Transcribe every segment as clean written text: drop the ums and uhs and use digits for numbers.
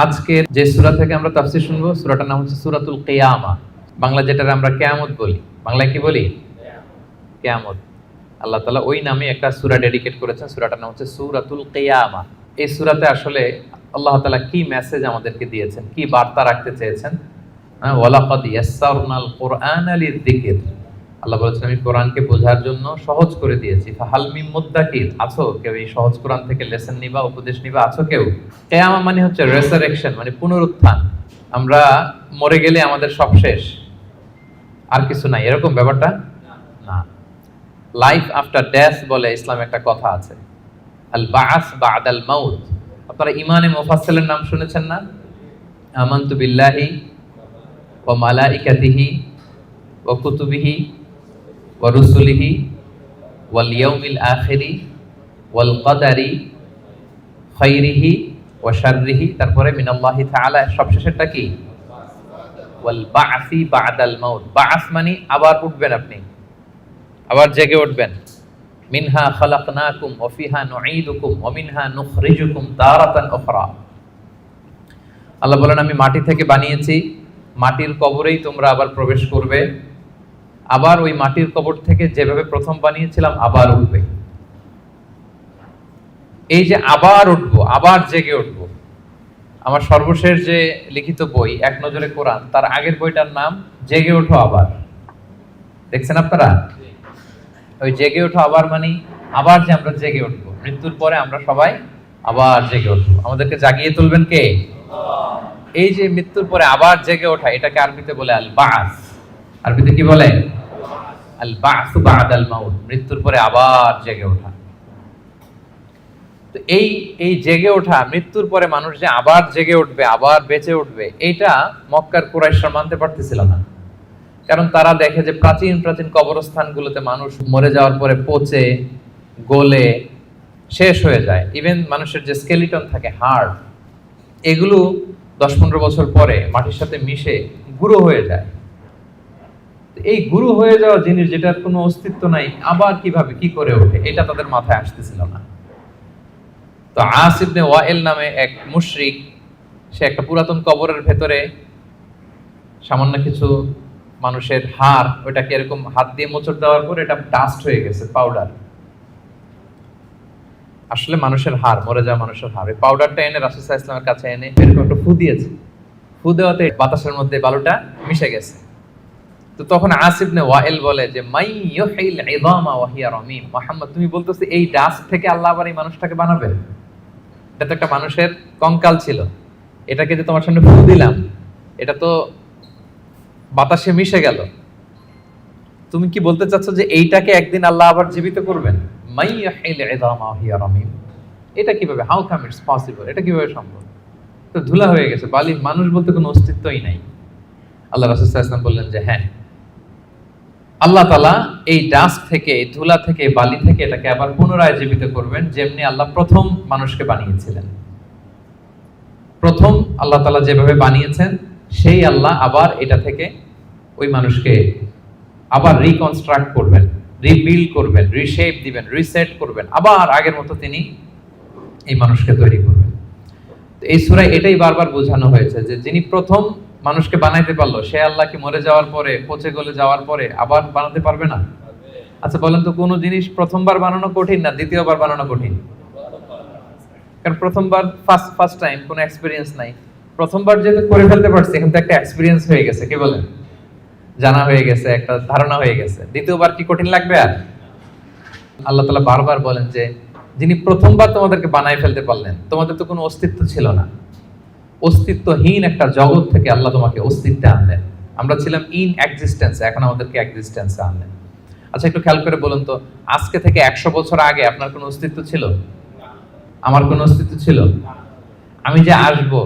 আজকের যে সূরা থেকে আমরা তাফসীর শুনবো, সূরাটার নাম হচ্ছে সূরাতুল কিয়ামা। বাংলা যেটাকে আমরা কিয়ামত বলি, বাংলায় কি বলি? কিয়ামত। আল্লাহ তাআলা ওই নামে একটা সূরা ডেডিকেট করেছেন, সূরাটার নাম হচ্ছে সূরাতুল কিয়ামা। এই সূরাতে আসলে আল্লাহ তাআলা কি মেসেজ আমাদেরকে দিয়েছেন, কি বার্তা রাখতে চেয়েছেন? ওয়ালাকাদ ইয়াসসারনাল কুরআনা লিযিকর। আল্লাহ বলেছেন আমি কোরআনকে বোঝার জন্য সহজ করে দিয়েছি। ফাহাল মিন মুদ্দাকির, আছো কেউ এই সহজ কোরআন থেকে লেসন নিবা, উপদেশ নিবা, আছো কেউ? কিয়ামা মানে হচ্ছে রেসারেকশন, মানে পুনরুত্থান। আমরা মরে গেলে আমাদের সব শেষ, আর কিছু নাই, এরকম ব্যাপারটা না। লাইফ আফটার ডেথ বলে ইসলামে একটা কথা আছে, আল বাআস বাদাল মাউত। আপনারা ইমানে মুফাসসিলের নাম শুনেছেন না? আমানতু বিল্লাহি ওয়া মালাইকাতিহি ওয়া কুতুবিহি ওয়া রুসুলিহি ওয়াল ইয়াউমিল আখিরি ওয়াল কদারি খাইরিহি ওয়া শাররিহি, তারপরে মিনাল্লাহি তাআলা, সবশেষেরটা কি? ওয়াল বাআসি বাদাল মাউত। বাআস মানে আবার উঠবেন, আপনি আবার জেগে উঠবেন। মিনহা খালাকনাকুম ওয়া ফিহা নুঈদুকুম ওয়া মিনহা নুখরিজুকুম তারাতান উখরা। আল্লাহ বলেন আমি মাটি থেকে বানিয়েছি, মাটির কবরেই তোমরা আবার প্রবেশ করবে, আবার ওই মাটির কবর থেকে যেভাবে প্রথম বানিয়েছিলাম আবার উঠবে। এই যে আবার উঠবো, আবার জেগে উঠবো। আমার সর্বশেষ যে লিখিত বই এক নজরে কোরআন, তার আগের বইটার নাম জেগে ওঠো আবার। দেখছেন আপনারা? ওই জেগে ওঠো আবার মানে আবার যে আমরা জেগে উঠবো, মৃত্যুর পরে আমরা সবাই আবার জেগে উঠবো। আমাদেরকে জাগিয়ে তুলবেন কে? এই যে মৃত্যুর পরে আবার জেগে ওঠা, এটাকে আরবিতে বলে আল বাস। আরবিতে কি বলে? আল বাস বাদাল মাউত, মৃত্যুর পরে আবার জেগে ওঠা। তো এই জেগে ওঠা, মৃত্যুর পরে মানুষ যে আবার জেগে উঠবে, আবার বেঁচে উঠবে, এইটা মক্কার কুরাইশরা মানতে পারতেছিল না। কারণ তারা দেখে যে প্রাচীন প্রাচীন কবরস্থানগুলোতে মানুষ মরে যাওয়ার পরে পচে গলে শেষ হয়ে যায়। ইভেন মানুষের যে স্কেলিটন থাকে, হাড়, এগুলো 10-15 বছর পরে মাটির সাথে মিশে গুঁড়ো হয়ে যায়। এই গুঁড়ো হয়ে যাওয়া জিনিস, যেটার কোনো অস্তিত্ব নাই, আবার কিভাবে কি করে ওঠে, এটা তাদের মাথায় আসতেছিল না। তো আস ইবনে ওয়াইল নামে এক মুশরিক, সে একটা পুরাতন কবরের ভেতরে সামান্য কিছু মানুষের হাড়, ওইটাকে এরকম হাত দিয়ে মোচড় দেওয়ার পর এটা ডাস্ট হয়ে গেছে, পাউডার। আসলে মানুষের হাড়, মরে যাওয়া মানুষের হাড়, এই পাউডারটা এনে রাসূল সাল্লাল্লাহু আলাইহি ওয়াসাল্লামের কাছে এনে এরকম একটা ফু দিয়েছে। ফু দেওয়াতে বাতাসের মধ্যে বালুটা মিশে গেছে। তো তখন আস ইবনে ওয়াইল বলে যে মাই ইউহিল ইযামা ওয়া হিয়া রামীম, মুহাম্মদ তুমি বলতেছো এই ডাস্ট থেকে আল্লাহ আবার এই মানুষটাকে বানাবে? এটা তো একটা মানুষের কঙ্কাল ছিল, এটাকে যে তোমার সামনে ফু দিলাম, এটা তো বাতাসে মিশে গেল। তুমি কি বলতে চাচ্ছ যে এইটাকে একদিন আল্লাহ আবার জীবিত করবেন? মাই ইউহিল ইযামা ওয়া হিয়া রামীম, এটা কিভাবে? হাউ কাম ইটস পসিবল, এটা কিভাবে সম্ভব? তো ধুলা হয়ে গেছে, বালি, মানুষ বলতে কোনো অস্তিত্বই নাই। আল্লাহ রাসূল সাল্লাল্লাহু আলাইহি ওয়াসাল্লাম বললেন যে হ্যাঁ, আল্লাহ তাআলা এই ডাস্ট থেকে, ধুলা থেকে, বালি থেকে এটাকে আবার পুনরায় জীবিত করবেন, যেমনি আল্লাহ প্রথম মানুষকে বানিয়েছিলেন। প্রথম আল্লাহ তাআলা যেভাবে বানিয়েছেন, সেই আল্লাহ আবার এটা থেকে ওই মানুষকে আবার রিকনস্ট্রাক্ট করবেন, রিবিল্ড করবেন, রিশেপ দিবেন, রিসেট করবেন, আবার আগের মতো তিনি এই মানুষকে তৈরি করবেন। তো এই সূরায় এটাই বারবার বোঝানো হয়েছে যে যিনি প্রথম মানুষকে বানাইতে পারলো, সে আল্লাহ কি মরে যাওয়ার পরে, পচে গলে যাওয়ার পরে আবার বানাতে পারবে না? আচ্ছা বলেন তো, কোন জিনিস প্রথমবার বানানো কঠিন না দ্বিতীয়বার বানানো কঠিন? কারণ প্রথমবার ফার্স্ট টাইম, কোনো এক্সপেরিয়েন্স নাই। প্রথমবার যেহেতু করে ফেলতে পারছে, এখন তো একটা এক্সপেরিয়েন্স হয়ে গেছে, কি বলেন? জানা হয়ে গেছে, একটা ধারণা হয়ে গেছে। দ্বিতীয়বার কি কঠিন লাগবে আর? আল্লাহ তাআলা বারবার বলেন যে যিনি প্রথমবার তোমাদেরকে বানায় ফেলতে পারলেন, তোমাদের তো কোনো অস্তিত্ব ছিল না, অস্তিত্বহীন একটা জগৎ থেকে আল্লাহ তোমাকে অস্তিত্বে আনলেন। আমরা ছিলাম ইন এক্সিস্টেন্স, এখন আমাদেরকে এক্সিস্টেন্সে আনলেন। আচ্ছা একটু খেয়াল করে বলুন তো, আজকে থেকে 100 বছর আগে আপনার কোনো অস্তিত্ব ছিল? আমার কোনো অস্তিত্ব ছিল? আমি যে আসবো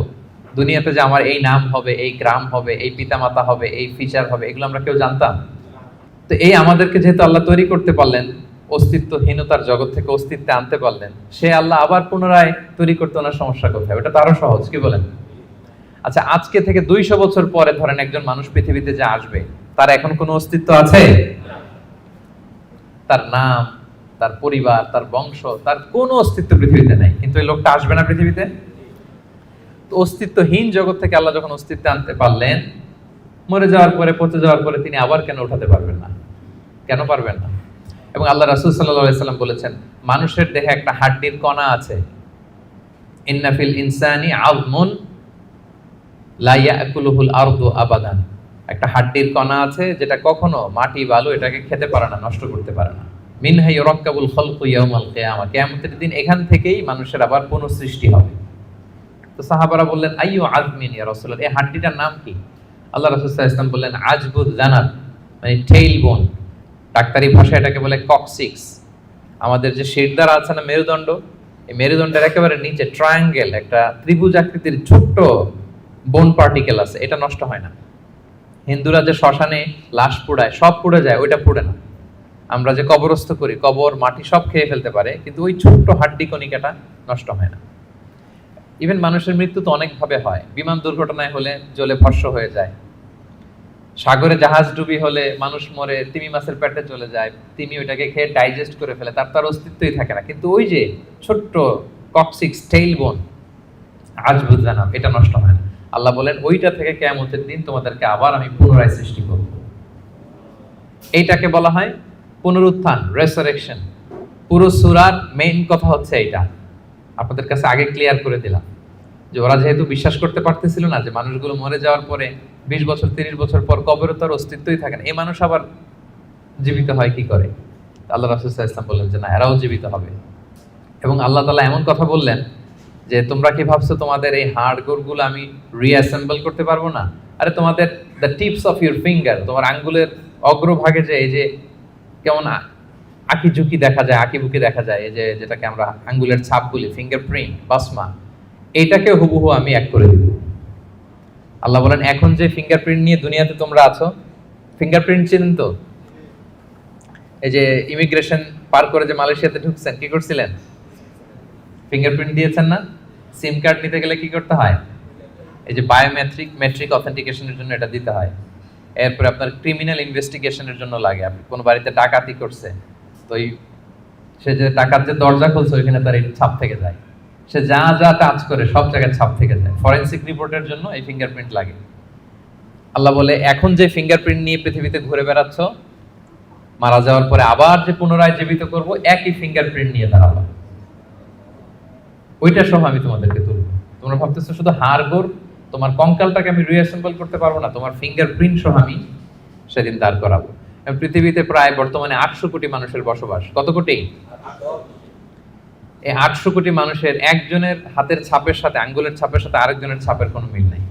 দুনিয়াতে, যে আমার এই নাম হবে, এই গ্রাম হবে, এই পিতামাতা হবে, এই ফিচার হবে, এগুলো আমরা কেউ জানতাম? তো এই আমাদেরকে যেহেতু আল্লাহ তৈরি করতে পারলেন, অস্তিত্বহীনতার জগৎ থেকে অস্তিত্বে আনতে পারলেন, সে আল্লাহ আবার পুনরায় তৈরি করতে ওনার সমস্যা কোথায়? ওটা তো আরো সহজ, কি বলেন? আচ্ছা আজকে থেকে 200 বছর পরে ধরেন একজন মানুষ পৃথিবীতে যে আসবে, তার এখন কোনো অস্তিত্ব আছে? তার নাম, তার পরিবার, তার বংশ, তার কোনো অস্তিত্ব পৃথিবীতে নাই। কিন্তু এই লোকটা আসবে না পৃথিবীতে? তো অস্তিত্বহীন জগৎ থেকে আল্লাহ যখন অস্তিত্বে আনতে পারলেন, মরে যাওয়ার পরে, পচে যাওয়ার পরে তিনি আবার কেন উঠাতে পারবেন না? কেন পারবেন না? এবং আল্লাহ রাসূল সাল্লাল্লাহু আলাইহি সাল্লাম বলেছেন, মানুষের দেহে একটা হাড্ডির কণা আছে, ইন্না ফিল ইনসানি আযমুন লা ইয়াকুলুহুল আরদু আবাদান। একটা হাড্ডির কণা আছে যেটা কখনো মাটি বালু এটাকে খেতে পারে না, নষ্ট করতে পারে না। মিনহা ইউরাক্কাবুল খালকু ইয়াউমাল কিয়ামা, কিয়ামতের দিন এখান থেকেই মানুষের আবার পুনঃসৃষ্টি হবে। তো সাহাবারা বললেন, আইয়ু আযমিন ইয়া রাসূলুল্লাহ, এই হাড্ডিটার নাম কি? আল্লাহ রাসূল সাল্লাল্লাহু আলাইহি ওয়াসাল্লাম বললেন, আজবুদ জানাব, মানে টেইল বোন। ডাক্তারি ভাষায় এটাকে বলে কক্সিক্স। আমাদের যে শিরদাঁড়া আছে না, মেরুদণ্ড, এই মেরুদণ্ডের একেবারে নিচে ট্রায়াঙ্গেল একটা ত্রিভুজ আকৃতির ছোট্ট বোন পার্টিকেল আছে, এটা নষ্ট হয় না। হিন্দুরা যে শ্মশানে লাশ পোড়ায়, সব পুড়ে যায়, ওইটা পুড়ে না। আমরা যে কবরস্থ করি, কবর মাটি সব খেয়ে ফেলতে পারে, কিন্তু ওই ছোট্ট হাড্ডি কণিকাটা নষ্ট হয় না। ইভেন মানুষের মৃত্যু তো অনেকভাবে হয়। বিমান দুর্ঘটনায় হলে জ্বলে ভস্ম হয়ে যায়, সাগরে জাহাজ ডুবি হলে মানুষ মরে, তিমি মাছের পেটে চলে যায়, তিমি ওইটাকে খেয়ে ডাইজেস্ট করে ফেলে, তার অস্তিত্বই থাকে না। কিন্তু ওই যে ছোট্ট কক্সিক্স টেইল বোন, আজবুদ জানাব, এটা নষ্ট হয় না। আল্লাহ বলেন, ওইটা থেকে কিয়ামতের দিন তোমাদেরকে আবার আমি পুনরায় সৃষ্টি করব। এইটাকে বলা হয় পুনরুত্থান, রেসারেকশন। পুরো সূরার মেইন কথা হচ্ছে এইটা। আপনাদের কাছে আগে ক্লিয়ার করে দিলাম যে ওরা যেহেতু বিশ্বাস করতে পারতেছিল না যে মানুষগুলো মরে যাওয়ার পরে 20 বছর 30 বছর পর কবরে তার অস্তিত্বই থাকে না, এই মানুষ আবার জীবিত হয় কি করে? আল্লাহ রাসূল সাল্লাল্লাহু আলাইহি ওয়াসাল্লাম বললেন যে না, এরাও জীবিত হবে। এবং আল্লাহ তাআলা এমন কথা বললেন যে তোমরা কি ভাবছো তোমাদের এই হাড় গোড়গুলো আমি রিঅ্যাসেম্বল করতে পারবো না? আরে তোমাদের the tips of your finger, তোমার আঙ্গুলের অগ্রভাগে যে এই যে কেমন আঁকি ঝুঁকি দেখা যায়, আঁকি বুকি দেখা যায়, এই যে যেটাকে আমরা আঙ্গুলের ছাপ বলি, ফিঙ্গারপ্রিন্ট, বাসমা, এইটাকে হুবহু আমি এক করে দিব। আল্লাহ বলেন, এখন যে ফিঙ্গারপ্রিন্ট নিয়ে দুনিয়াতে তোমরা আছো, ফিঙ্গারপ্রিন্ট চিনেন তো? এই যে ইমিগ্রেশন পার করে যে মালয়েশিয়াতে ঢুকছেন, কি করছিলেন? ফিঙ্গারপ্রিন্ট দিয়েছেন না? সিম কার্ড নিতে গেলে কি করতে হয়? এই যে মেট্রিক অথেন্টিকেশনের জন্য এটা দিতে হয়। এরপরে আপনার ক্রিমিনাল ইনভেস্টিগেশনের জন্য লাগে। আপনি কোন বাড়িতে ডাকাতি করছে, তো সে যে ডাকাত যে দরজা খুলছে ওইখানে তার এই ছাপ থেকে যায়, সে যা যা টাচ করে সব জায়গায় ছাপ থেকে যায়। ফরেনসিক রিপোর্টের জন্য এই ফিঙ্গারপ্রিন্ট লাগে। আল্লাহ বলে, এখন যে ফিঙ্গারপ্রিন্ট নিয়ে পৃথিবীতে ঘুরে বেড়াচ্ছ, মারা যাওয়ার পরে আবার যে পুনরায় জীবিত করব, একই ফিঙ্গারপ্রিন্ট নিয়ে দাঁড়াবো, ওইটা সহ আমি তোমাদেরকে তুলব। তোমরা ভাবতেছো শুধু হাড় গোড়, তোমার কঙ্কালটাকে আমি রিঅ্যাসেম্বল করতে পারবো না, তোমার ফিঙ্গারপ্রিন্ট সহ আমি সেদিন দাঁড় করাবো। পৃথিবীতে প্রায় বর্তমানে 800 কোটি মানুষের বসবাস। কত কোটি? এই 800 কোটি মানুষের একজনের হাতের ছাপের সাথে, আঙ্গুলের ছাপের সাথে আরেকজনের ছাপের কোনো মিল নাই।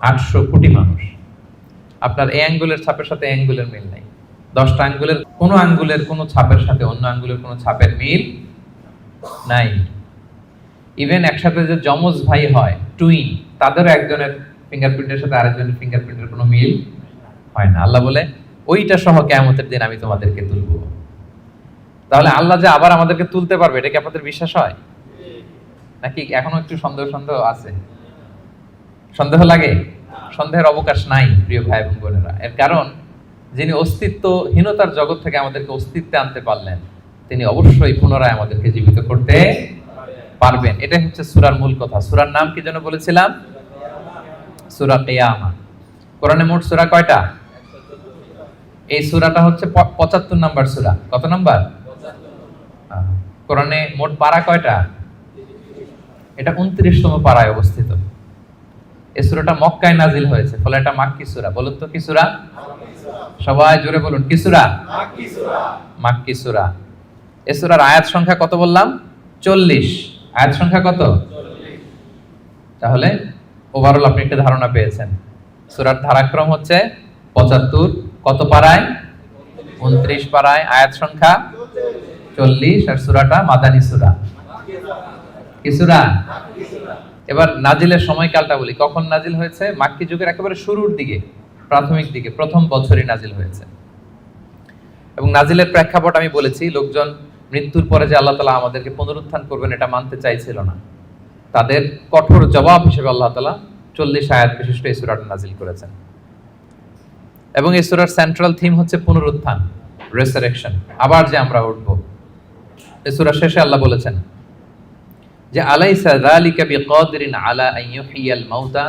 800 কোটি মানুষ, আপনার এই আঙ্গুলের ছাপের সাথে এই আঙ্গুলের মিল নাই। 10টা আঙ্গুলের কোনো ছাপের সাথে অন্য আঙ্গুলের কোনো ছাপের মিল নাই। ইভেন একসাথে যে যমজ ভাই হয়, টুইন, তাদেরও একজনের ফিঙ্গারপ্রিন্টের সাথে আরেকজনের ফিঙ্গারপ্রিন্টের কোনো মিল হয় না। আল্লাহ বলে, ওইটা সহ কিয়ামতের দিন আমি তোমাদেরকে তুলব। তাহলে আল্লাহ যে আবার আমাদেরকে তুলতে পারবে, এটা কি আপনাদের বিশ্বাস হয় নাকি এখনো একটু সন্দেহ আছে? সন্দেহ লাগে? সন্দেহের অবকাশ নাই প্রিয় ভাই এবং বোনেরা। এর কারণ, যিনি অস্তিত্বহীনতার জগৎ থেকে আমাদেরকে অস্তিত্বে আনতে পারলেন, তিনি অবশ্যই পুনরায় আমাদেরকে জীবিত করতে পারবেন। এটাই হচ্ছে সূরার মূল কথা। সূরার নাম কি যেন বলেছিলাম? সূরা কিয়ামা। কোরআনে মোট সূরা কয়টা? এই সূরাটা হচ্ছে 75 নাম্বার সূরা। কত নাম্বার? কোরআনে মোট পারা কয়টা? এটা 29তম পারায় অবস্থিত। এই সূরাটা মক্কায় নাজিল হয়েছে, ফলে এটা মাক্কি সূরা। বলুন তো কি সূরা? সবাই জোরে বলুন, কি সূরা? মাক্কি সূরা। মাক্কি সূরা। এই সূরার আয়াত সংখ্যা কত বললাম? 40। আয়াত সংখ্যা কত? 40। তাহলে ওভারঅল আপনি একটা ধারণা পেয়েছেন। সূরার ধারাক্রম হচ্ছে 75। কত পারায়? 29 পারায়, আয়াত সংখ্যা 40। আর সূরাটা মাদানী সূরা। কি সূরা? মাক্কি সূরা। এবার নাজিলের সময়কালটা বলি, কখন নাজিল হয়েছে? মাক্কি যুগের একেবারে শুরুর দিকে, প্রাথমিক দিকে, প্রথম বছরই নাজিল হয়েছে। এবং নাজিলের প্রেক্ষাপট আমি বলেছি, লোকজন মৃত্যুর পরে যে আল্লাহ তাআলা আমাদেরকে পুনরুত্থান করবেন এটা মানতে চাইছিল না। তাদের কঠোর জবাব হিসেবে আল্লাহ তাআলা 40 আয়াত বিশিষ্ট এই সূরাটা নাজিল করেছেন। এবং এই সূরার সেন্ট্রাল থিম হচ্ছে পুনরুত্থান, রেসারেকশন, আবার যে আমরা উঠব। এই সূরা শেষে আল্লাহ বলেছেন, যে আলাইসা যালিকা বিকাদিরিন আলা আন ইউহিয়াল মাউতা,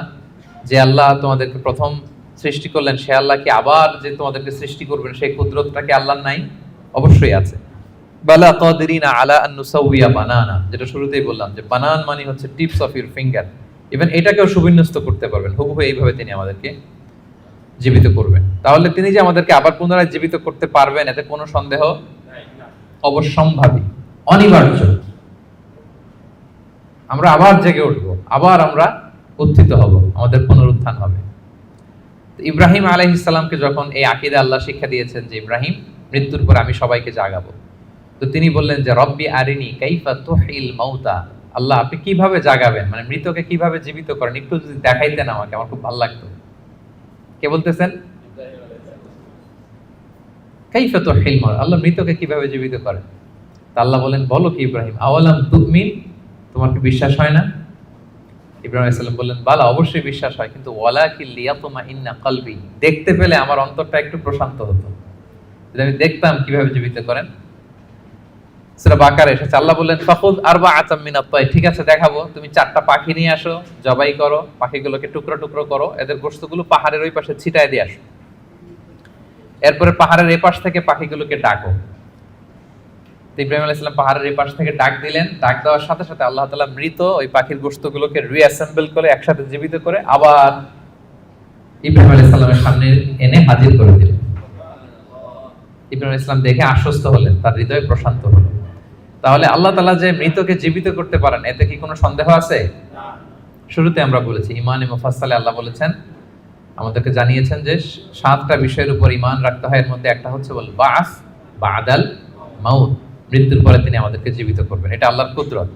যে আল্লাহ তোমাদেরকে প্রথম সৃষ্টি করলেন, সে আল্লাহ কি আবার যে তোমাদেরকে সৃষ্টি করবেন সেই কুদরতটা কি আল্লাহর নাই? অবশ্যই আছে। বালা কাদিরিনা আলা আন নুসাউইয়া বানানা, যেটা শুরুতেই বললাম যে বানান মানে হচ্ছে tips of your finger, even এটাকেও সুবিন্যস্ত করতে পারবেন, হুবহু এইভাবে তিনি আমাদেরকে জীবিত করবেন। তাহলে তিনি যে আমাদেরকে আবার পুনরায় জীবিত করতে পারবেন এতে কোনো সন্দেহ অবশ্যম্ভাবী, অনিবার্য। আমরা আবার জেগে উঠব, আবার আমরা উত্থিত হব, আমাদের পুনরুত্থান হবে। ইব্রাহিম আলাইহিস সালামকে যখন এই আকীদা আল্লাহ শিক্ষা দিয়েছেন যে ইব্রাহিম, মৃত্যুর পর আমি সবাইকে জাগাবো, তো তিনি বললেন যে রব্বি আরিনি কাইফা তুহিল মাউতা, আল্লাহ আপনি কিভাবে জাগাবেন, মানে মৃতকে কিভাবে জীবিত করেন, একটু যদি দেখাইতেন আমাকে, আমার খুব ভালো লাগতো। কে বলতেছেন? কাইফা তুহিল মাউতা, আল্লাহ মৃতকে কিভাবে জীবিত করেন? তা আল্লাহ বলেন বলো কি ইব্রাহিম, আওয়ালাম তুমিন, তোমার কি বিশ্বাস হয় না? ইব্রাহিম আলাইহিস সালাম বললেন বালা, অবশ্যই বিশ্বাস হয়, কিন্তু ওয়ালাকিন লিয়াতমাইন্না কলবি, দেখতে পেলে আমার অন্তরটা একটু প্রশান্ত হতো, যদি আমি দেখতাম কিভাবে জীবিত করেন। সূরা বাকারা এসেছে, আল্লাহ বললেন ফাখুয আরবাআতাম মিনাত তায়র, ঠিক আছে দেখাবো, তুমি 4টা পাখি নিয়ে আসো, জবাই করো, পাখিগুলোকে টুকরো টুকরো করো, এদের গোশতগুলো পাহাড়ের ওই পাশে ছিটায় দিয়ে আসো, এরপরে পাহাড়ের এই পাশ থেকে পাখিগুলোকে ডাকো। ইব্রাহিম আলাইহিস সালাম পাহাড়ের এই পাশ থেকে ডাক দিলেন, ডাক দেওয়ার সাথে সাথে আল্লাহ তাআলা মৃত ওই পাখির গোশতগুলোকে রিঅ্যাসেম্বল করে একসাথে জীবিত করে আবার ইব্রাহিম আলাইহিস সালামের সামনে এনে হাজির করে দিলেন। ইব্রাহিম আলাইহিস সালাম দেখে আশ্বস্ত হলেন, তার হৃদয় প্রশান্ত হলো। তাহলে আল্লাহ তাআলা যে মৃতকে জীবিত করতে পারেন এতে কি কোনো সন্দেহ আছে? না। শুরুতে আমরা বলেছি ইমানে মুফাসসালে আল্লাহ বলেছেন, আমাদেরকে জানিয়েছেন যে 7টা বিষয়ের উপর ঈমান রাখতে হয়, এর মধ্যে একটা হচ্ছে বল বাস বাদাল মাউত, মৃত্যুর পরে তিনি আমাদেরকে জীবিত করবেন, এটা আল্লাহর কুদরত।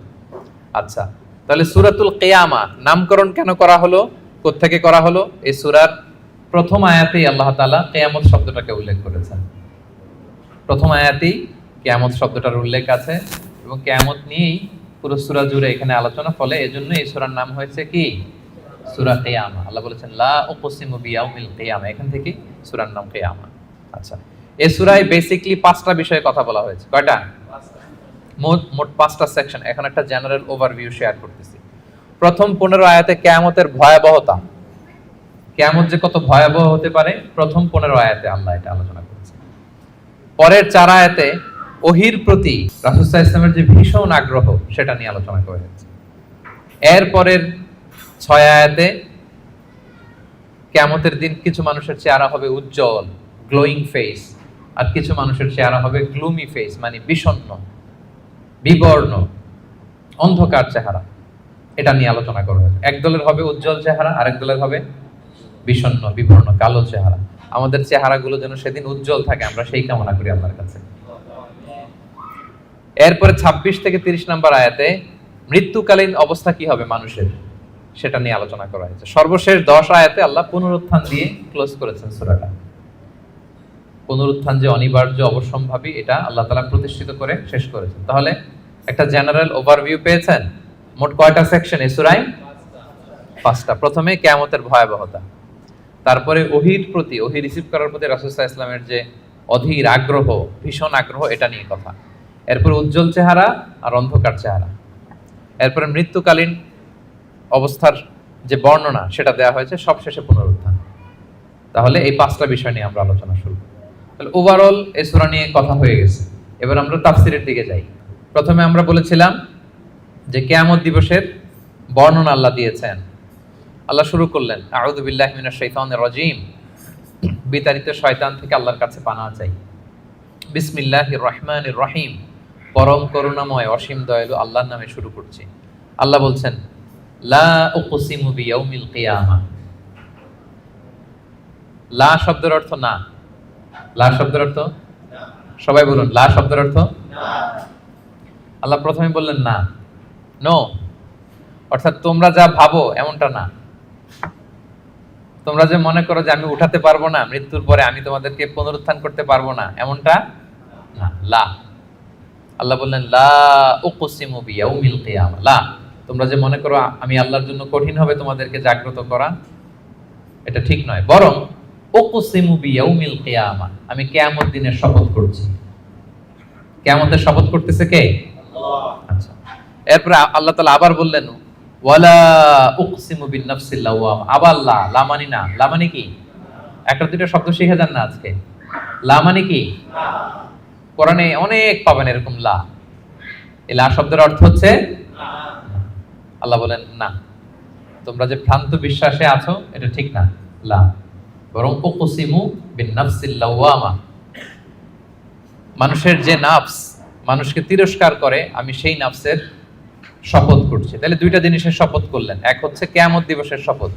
আচ্ছা, তাহলে সূরাতুল কিয়ামা নামকরণ কেন করা হলো, কোত্থেকে করা হলো? এই সূরার প্রথম আয়াতেই আল্লাহ তাআলা কিয়ামত শব্দটাকে উল্লেখ করেছেন। প্রথম আয়াতেই কিয়ামত শব্দটার উল্লেখ আছে এবং কিয়ামত নিয়েই পুরো সূরা জুড়ে এখানে আলোচনা, ফলে এজন্য এই সূরার নাম হয়েছে কি? সূরা কিয়ামা। আল্লাহ বলেছেন লা উকসিমু বিয়াউমিল কিয়ামা, এখান থেকে সূরার নাম কিয়ামা। আচ্ছা, এই সূরায় বেসিক্যালি 5টা বিষয়ে কথা বলা হয়েছে। কয়টা? মোট 5টা সেকশন। এখন একটা জেনারেল ওভারভিউ শেয়ার করতেছি। প্রথম 15 আয়াতে কিয়ামতের ভয়াবহতা, কিয়ামত যে কত ভয়াবহ হতে পারে, প্রথম 15 আয়াতে আল্লাহ এটা আলোচনা করেছে। পরের 4 আয়াতে ওহীর প্রতি রাসূল সাল্লাল্লাহু আলাইহি ওয়াসাল্লামের যে ভীষণ আগ্রহ সেটা নিয়ে আলোচনা করা হয়েছে। এর পরের 6 আয়াতে কিয়ামতের দিন কিছু মানুষের চেহারা হবে উজ্জ্বল, গ্লোয়িং ফেস, আর কিছু মানুষের চেহারা হবে গ্লুমি ফেস, মানে বিষণ্ণ, বিবর্ণ, অন্ধকার চেহারা। এটা নিয়ে আলোচনা করা হয়েছে। এক দলের হবে উজ্জ্বল চেহারা, আরেক দলের হবে বিষণ্ণ, বিবর্ণ, কালো চেহারা। আমাদের চেহারাগুলো যেন সেদিন উজ্জ্বল থাকে, আমরা সেই কামনা করি আল্লাহর কাছে। এরপরে 26 থেকে 30 নম্বর আয়াতে মৃত্যুকালীন অবস্থা কি হবে মানুষের, সেটা নিয়ে আলোচনা করা হয়েছে। সর্বশেষ 10 আয়াতে আল্লাহ পুনরুত্থান দিয়ে ক্লোজ করেছেন সূরাটা। পুনরুত্থান যে অনিবার্য, অবশ্যম্ভাবী, এটা আল্লাহ তাআলা প্রতিষ্ঠিত করে শেষ করেছেন। তাহলে একটা জেনারেল ওভারভিউ পেয়েছেন। মোট কয়টা সেকশন এই সূরায়? 5টা। প্রথমে কিয়ামতের ভয়াবহতা, তারপরে ওহীর প্রতি, ওহী রিসিভ করার প্রতি রাসূল সাল্লাল্লাহু আলাইহি ওয়াসাল্লামের যে অধীর আগ্রহ, ভীষণ আগ্রহ, এটা নিয়ে কথা। এরপর উজ্জ্বল চেহারা আর অন্ধকার চেহারা। এরপরে মৃত্যুকালীন অবস্থার যে বর্ণনা সেটা দেওয়া হয়েছে, সবশেষে পুনরুত্থান। তাহলে এই 5টা বিষয় নিয়ে আমরা আলোচনা শুরু করি। তাহলে ওভারঅল এই সূরা নিয়ে কথা হয়ে গেছে। এবার আমরা তাফসীরের দিকে যাই। প্রথমে আমরা বলেছিলাম যে কিয়ামত দিবসের বর্ণনা আল্লাহ দিয়েছেন। আল্লাহ শুরু করলেন আউযু বিল্লাহি মিনাশ শাইতানির রাজীম, বিতাড়িত শয়তান থেকে আল্লাহর কাছে পানাহ চাই। বিসমিল্লাহির রহমানির রহিম, পরম করুণাময় অসীম দয়ালু আল্লাহর নামে শুরু করছি। আল্লাহ বলছেন লা উকসিমু বিয়াউমিল কিয়ামা। লা শব্দের অর্থ না। লা শব্দের অর্থ, সবাই বলুন লা শব্দের অর্থ না। আল্লাহ প্রথমে বললেন না, নো, অর্থাৎ তোমরা যা ভাবো এমনটা না। তোমরা যে মনে করো যে আমি উঠাতে পারবো না, মৃত্যুর পরে আমি তোমাদেরকে পুনরুত্থান করতে পারবো না, এমনটা না। লা, আল্লাহ বললেন লা উকসিমু বিয়াউমিল কিয়ামা। লা, তোমরা যে মনে করো আমি আল্লাহর জন্য কঠিন হবে তোমাদেরকে জাগ্রত করা, এটা ঠিক নয়। বরং উকসিমু বিয়াউমিল কিয়ামা, আমি কিয়ামত দিনের শপথ করছি। কিয়ামতের শপথ করতেছে কে? আল্লাহ। আচ্ছা, এরপরে আল্লাহ তাআলা আবার বললেন ওয়ালা উকসিমু বিন নাফসিল লাওয়ামা, আবার লা, লা মানে না, লা মানে কি? একটা দুটো শব্দ শিখে যান না আজকে। লা মানে কি? কোরআনে অনেক পাবেন এরকম লা। এই লা শব্দের অর্থ হচ্ছে আল্লাহ বলেন না, তোমরা যে ভ্রান্ত বিশ্বাসে আছো এটা ঠিক না, লা, বরং উকসিমু বিন নাফসিল লাওয়ামা, মানুষের যে নাফস মানুষকে তিরস্কার করে, আমি সেই নাফসের শপথ করছি। তাহলে দুইটা জিনিসের শপথ করলেন, এক হচ্ছে কিয়ামত দিবসের শপথ।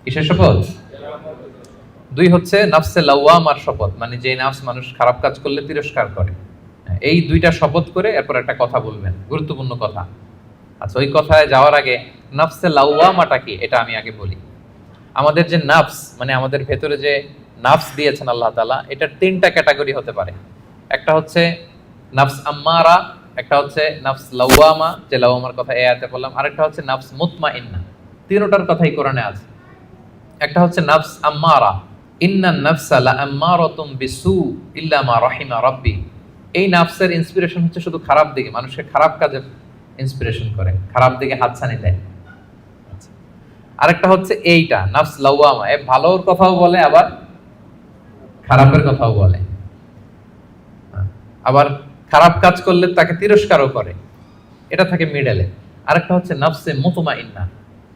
কিসের শপথ? দুই হচ্ছে নাফসে লাওয়ামার শপথ, মানে যে নাফস মানুষ খারাপ কাজ করলে তিরস্কার করে। এই দুইটা শপথ করে এরপর একটা কথা বলবেন, গুরুত্বপূর্ণ কথা। আচ্ছা, ওই কথায় যাওয়ার আগে নাফসে লাওয়ামাটা কি এটা আমি আগে বলি। আমাদের যে নাফস, মানে আমাদের ভেতরে যে নাফস দিয়েছেন আল্লাহ তাআলা, এটার তিনটা ক্যাটাগরি হতে পারে। একটা হচ্ছে নাফস আম্মারা, একটা হচ্ছে নাফস লাওয়ামা, যে লাওয়ামার কথা এই আয়াতে বললাম, আরেকটা হচ্ছে নাফস মুতমাইন্না। তিনটার কথাই কোরআনে আছে। একটা হচ্ছে নাফস আম্মারা, ইন্নান নাফসা লাআম্মারাতুম বিসু ইল্লা মা রাহিমা রাব্বি। এই নাফসের ইন্সপিরেশন হচ্ছে শুধু খারাপ দিকে, মানুষকে খারাপ কাজে ইন্সপিরেশন করে, খারাপ দিকে হাতছানি দেয়। আরেকটা হচ্ছে এইটা নাফস লাওয়ামা, এ ভালোর কথাও বলে আবার খারাপের কথাও বলে, আবার খারাপ কাজ করলে তাকে তিরস্কারও করে, এটা থাকে মিডলে। আরেকটা হচ্ছে নাফসে মুতমাইন্না,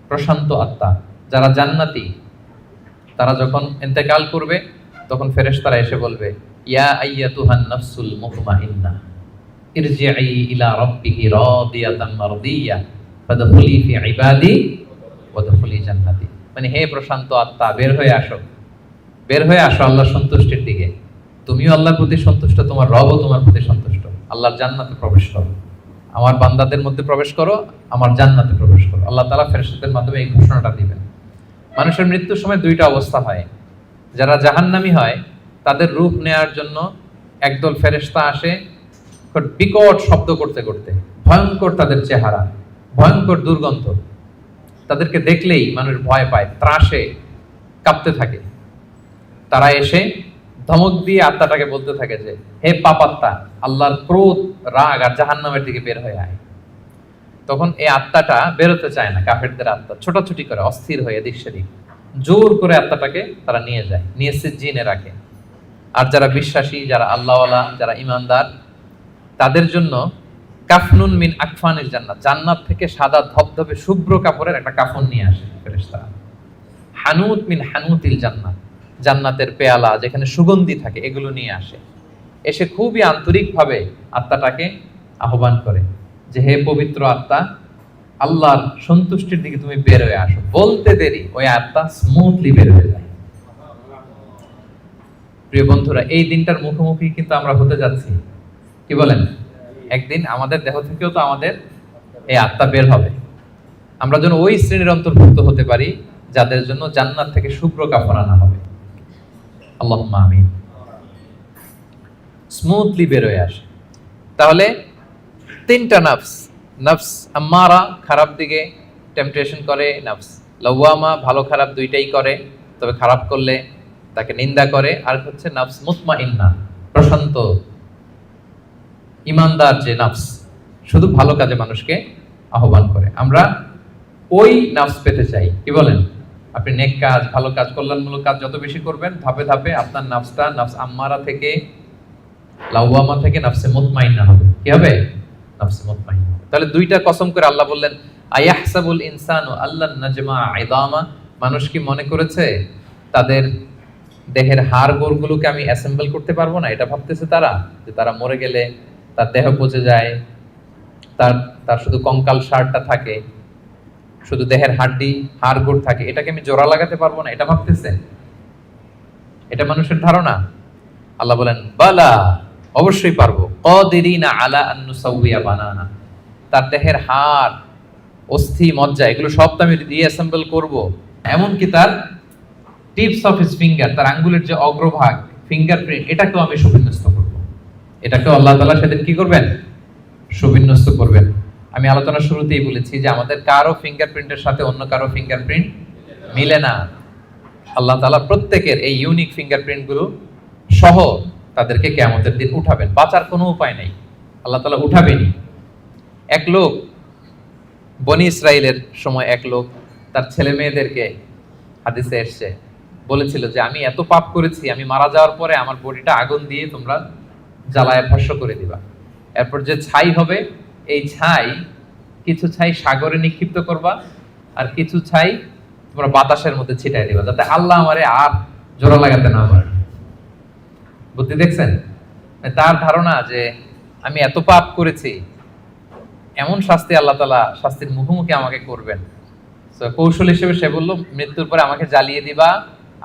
প্রশান্ত আত্মা। যারা জান্নাতি তারা যখন ইন্তেকাল করবে তখন ফেরেশতারা এসে বলবে ইয়া আইয়াতুহান নাফসুল মুতমাইন্না ইরজিই ইলা রাব্বিকি রাদিয়াতান মারদিয়া ফাদখুলি ফি ইবাদি ওয়াদখুলি জান্নাতি। মানে হে প্রশান্ত আত্মা, বের হয়ে আসো, বের হয়ে আসো আল্লাহর সন্তুষ্টির দিকে। তুমিও আল্লাহর প্রতি সন্তুষ্ট, তোমার রবও তোমার প্রতি সন্তুষ্ট। আল্লাহর জান্নাতে প্রবেশ করো, আমার বান্দাদের মধ্যে প্রবেশ করো, আমার জান্নাতে প্রবেশ করো। আল্লাহ তাআলা ফেরেশতাদের মাধ্যমে এই ঘোষণাটা দিবেন। মানুষের মৃত্যুর সময় দুইটা অবস্থা হয়। যারা জাহান্নামী হয় তাদের রূপ নেয়ার জন্য একদল ফেরেশতা আসে বিকট শব্দ করতে করতে, ভয়ঙ্কর তাদের চেহারা, ভয়ঙ্কর দুর্গন্ধ, তাদেরকে দেখলেই মানুষ ভয় পায়, ত্রাসে কাঁপতে থাকে। তারা এসে ধমক দিয়ে আত্মাটাকে বলতে থাকে যে হে পাপাত্মা, আল্লাহর ক্রোধ, রাগ আর জাহান্নামের দিকে বের হয়ে আয়। তখন এই আত্মাটা বেরোতে চায় না, কাফেরদের আত্মা ছোটাছুটি করে, অস্থির হয়ে এদিক সেদিক, জোর করে আত্মাটাকে তারা নিয়ে যায়, নিয়ে সিজ্জিনে রাখে। আর যারা বিশ্বাসী, যারা আল্লাহওয়ালা, যারা ইমানদার, তাদের জন্য কাফনুন মিন আকফানিল জান্নাত, জান্নাত থেকে সাদা ধবধবে শুভ্র কাপড়ের একটা কাফন নিয়ে আসে ফেরেশতারা। হানুত মিন হানুতিল জান্নাত, জান্নাতের পেয়ালা যেখানে সুগন্ধি থাকে, এগুলো নিয়ে আসে। এসে খুবই আন্তরিকভাবে আত্মাটাকে আহ্বান করে যে হে পবিত্র আত্মা, আল্লাহর সন্তুষ্টির দিকে তুমি বের হয়ে আসো। বলতে দেরি ওই আত্মা স্মুথলি বের হয়ে যায়। প্রিয় বন্ধুরা, এই দিনটার মুখোমুখি কিন্তু আমরা হতে যাচ্ছি। কি বলেন? একদিন আমাদের দেহ থেকেও তো আমাদের এই আত্মা বের হবে। আমরা যেন ওই শ্রেণীর অন্তর্ভুক্ত হতে পারি যাদের জন্য জান্নাত থেকে শুভ্র কাফন আনা হবে। আল্লাহুম্মা আমিন। স্মুথলি বের হয়ে আসে। তাহলে তিনটা নাফস, নাফস আম্মারা খারাপ দিকে টেম্পটেশন করে, নাফস লাওয়ামা ভালো খারাপ দুইটাই করে, তবে খারাপ করলে তাকে নিন্দা করে, আর হচ্ছে নাফস মুতমাইন্না, প্রশান্ত ইমানদার যে নাফস, শুধু ভালো কাজে মানুষকে আহ্বান করে। আমরা ওই নাফস পেতে চাই। কি বলেন? আপনি নেক কাজ, ভালো কাজ, কল্যাণমূলক কাজ যত বেশি করবেন, ধাপে ধাপে আপনার নাফসটা নাফস আম্মারা থেকে, লাওয়ামা থেকে নাফসে মুতমাইন্না হবে। কি হবে? নাফসে মুতমাইন্না। তাহলে দুইটা কসম করে আল্লাহ বললেন আয়াহসাবুল ইনসানু আল্লান নাজমা ইদামা, মানুষ কি মনে করেছে তাদের দেহের হাড় গোড়গুলোকে আমি অ্যাসেম্বল করতে পারবো না? এটা ভাবতেছে তারা, যে তারা মরে গেলে তার দেহ পচে যায়, তার শুধু কঙ্কাল সারটা থাকে, শুধু দেহের হাড্ডি হাড় গোড় থাকে, এটাকে আমি জোড়া লাগাতে পারবো না, এটা ভাবতেছে? এটা মানুষের ধারণা? আল্লাহ বলেন বালা, অবশ্যই পারবো। কাদিরিনা আলা আন নুসাউইয়া বানানা, তার দেহের হাড়, অস্থি, মজ্জা, এগুলো সব তো আমি রিঅ্যাসেম্বল করব। এমনকি তার টিপস অফ হিজ ফিঙ্গার, তার আঙ্গুলের যে অগ্রভাগ, ফিঙ্গারপ্রিন্ট, এটাকেও আমি সুবিন্যস্ত করব। এটাকেও আল্লাহ তাআলা সেদিন কি করবেন? সুবিন্যস্ত করবেন। আমি আলোচনার শুরুতেই বলেছি যে আমাদের কারো ফিঙ্গারপ্রিন্টের সাথে অন্য কারো ফিঙ্গারপ্রিন্ট মিলে না। আল্লাহ তাআলা প্রত্যেকের এই ইউনিক ফিঙ্গারপ্রিন্ট গুলো সহ তাদেরকে কিয়ামতের দিন উঠাবেন। বাঁচার কোনো উপায় নেই, আল্লাহ তাআলা উঠাবেনই। এক লোক বনি ইসরাইলের সময় এক লোক তার ছেলে মেয়েদেরকে, হাদিসে এসছে, বলেছিল যে আমি এত পাপ করেছি, আমি মারা যাওয়ার পরে আমার বডিটা আগুন দিয়ে তোমরা জ্বালায় ভস্ম করে দিবা। এরপর যে ছাই হবে, এই ছাই, কিছু ছাই সাগরে নিক্ষিপ্ত করবা, আর কিছু ছাই তোমরা বাতাসের মধ্যে ছিটাই দিবা, যাতে আল্লাহ আমারে আর জোড়া লাগাতে না পারে। বুদ্ধি দেখছেন? তার ধারণা যে আমি এত পাপ করেছি, এমন শাস্তি আল্লাহ তাআলা শাস্তির মুখোমুখি আমাকে করবেন। কৌশল হিসেবে সে বলল, মৃত্যুর পরে আমাকে জ্বালিয়ে দিবা,